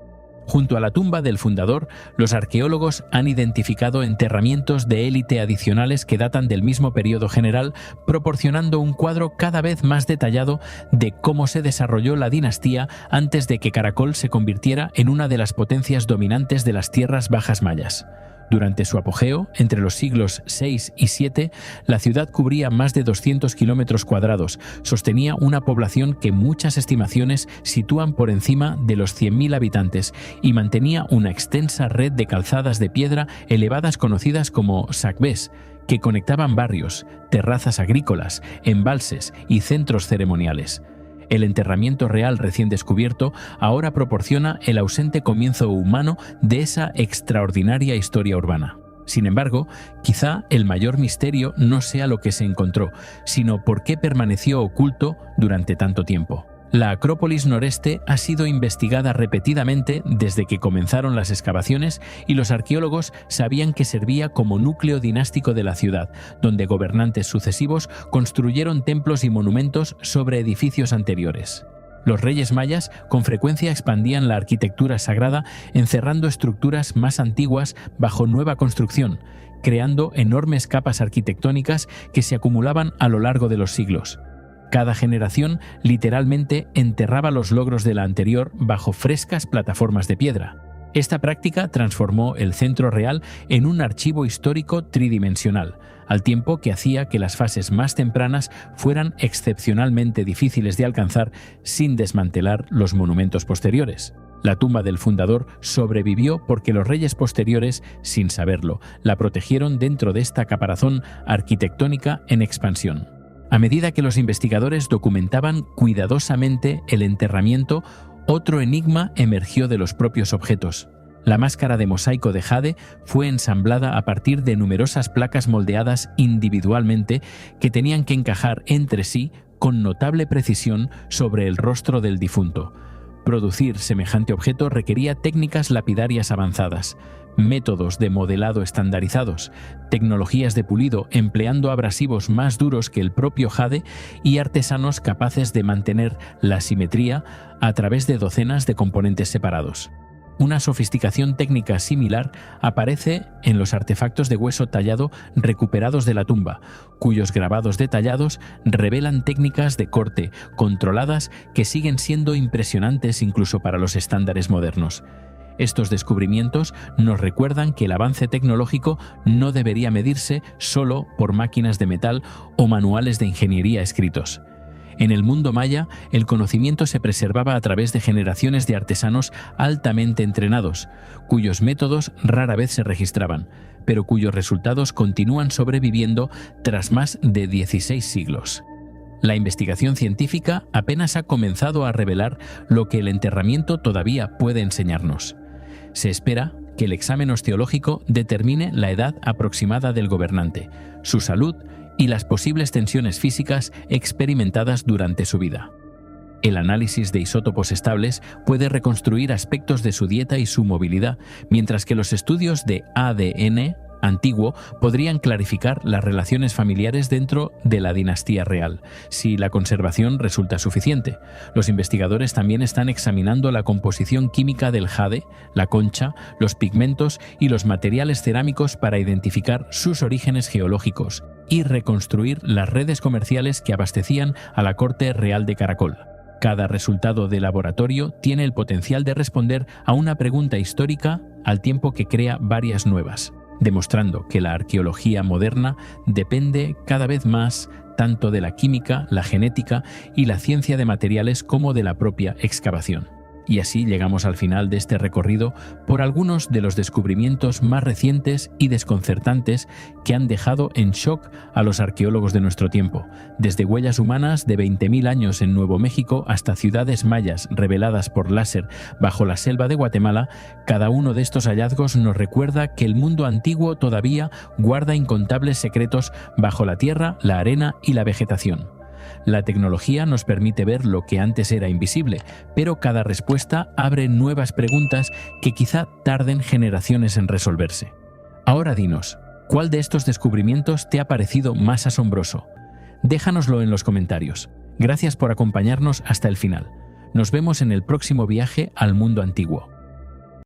Speaker 1: Junto a la tumba del fundador, los arqueólogos han identificado enterramientos de élite adicionales que datan del mismo periodo general, proporcionando un cuadro cada vez más detallado de cómo se desarrolló la dinastía antes de que Caracol se convirtiera en una de las potencias dominantes de las tierras bajas mayas. Durante su apogeo, entre los siglos VI y VII, la ciudad cubría más de 200 kilómetros cuadrados, sostenía una población que muchas estimaciones sitúan por encima de los 100.000 habitantes y mantenía una extensa red de calzadas de piedra elevadas conocidas como sacbés, que conectaban barrios, terrazas agrícolas, embalses y centros ceremoniales. El enterramiento real recién descubierto ahora proporciona el ausente comienzo humano de esa extraordinaria historia urbana. Sin embargo, quizá el mayor misterio no sea lo que se encontró, sino por qué permaneció oculto durante tanto tiempo. La Acrópolis Noreste ha sido investigada repetidamente desde que comenzaron las excavaciones y los arqueólogos sabían que servía como núcleo dinástico de la ciudad, donde gobernantes sucesivos construyeron templos y monumentos sobre edificios anteriores. Los reyes mayas con frecuencia expandían la arquitectura sagrada encerrando estructuras más antiguas bajo nueva construcción, creando enormes capas arquitectónicas que se acumulaban a lo largo de los siglos. Cada generación literalmente enterraba los logros de la anterior bajo frescas plataformas de piedra. Esta práctica transformó el centro real en un archivo histórico tridimensional, al tiempo que hacía que las fases más tempranas fueran excepcionalmente difíciles de alcanzar sin desmantelar los monumentos posteriores. La tumba del fundador sobrevivió porque los reyes posteriores, sin saberlo, la protegieron dentro de esta caparazón arquitectónica en expansión. A medida que los investigadores documentaban cuidadosamente el enterramiento, otro enigma emergió de los propios objetos. La máscara de mosaico de jade fue ensamblada a partir de numerosas placas moldeadas individualmente que tenían que encajar entre sí con notable precisión sobre el rostro del difunto. Producir semejante objeto requería técnicas lapidarias avanzadas, métodos de modelado estandarizados, tecnologías de pulido empleando abrasivos más duros que el propio jade y artesanos capaces de mantener la simetría a través de docenas de componentes separados. Una sofisticación técnica similar aparece en los artefactos de hueso tallado recuperados de la tumba, cuyos grabados detallados revelan técnicas de corte controladas que siguen siendo impresionantes incluso para los estándares modernos. Estos descubrimientos nos recuerdan que el avance tecnológico no debería medirse solo por máquinas de metal o manuales de ingeniería escritos. En el mundo maya, el conocimiento se preservaba a través de generaciones de artesanos altamente entrenados, cuyos métodos rara vez se registraban, pero cuyos resultados continúan sobreviviendo tras más de 16 siglos. La investigación científica apenas ha comenzado a revelar lo que el enterramiento todavía puede enseñarnos. Se espera que el examen osteológico determine la edad aproximada del gobernante, su salud y las posibles tensiones físicas experimentadas durante su vida. El análisis de isótopos estables puede reconstruir aspectos de su dieta y su movilidad, mientras que los estudios de ADN antiguo podrían clarificar las relaciones familiares dentro de la dinastía real, si la conservación resulta suficiente. Los investigadores también están examinando la composición química del jade, la concha, los pigmentos y los materiales cerámicos para identificar sus orígenes geológicos y reconstruir las redes comerciales que abastecían a la corte real de Caracol. Cada resultado de laboratorio tiene el potencial de responder a una pregunta histórica al tiempo que crea varias nuevas, demostrando que la arqueología moderna depende cada vez más tanto de la química, la genética y la ciencia de materiales como de la propia excavación. Y así llegamos al final de este recorrido por algunos de los descubrimientos más recientes y desconcertantes que han dejado en shock a los arqueólogos de nuestro tiempo, desde huellas humanas de 20.000 años en Nuevo México hasta ciudades mayas reveladas por láser bajo la selva de Guatemala. Cada uno de estos hallazgos nos recuerda que el mundo antiguo todavía guarda incontables secretos bajo la tierra, la arena y la vegetación. La tecnología nos permite ver lo que antes era invisible, pero cada respuesta abre nuevas preguntas que quizá tarden generaciones en resolverse. Ahora dinos, ¿cuál de estos descubrimientos te ha parecido más asombroso? Déjanoslo en los comentarios. Gracias por acompañarnos hasta el final. Nos vemos en el próximo viaje al mundo antiguo.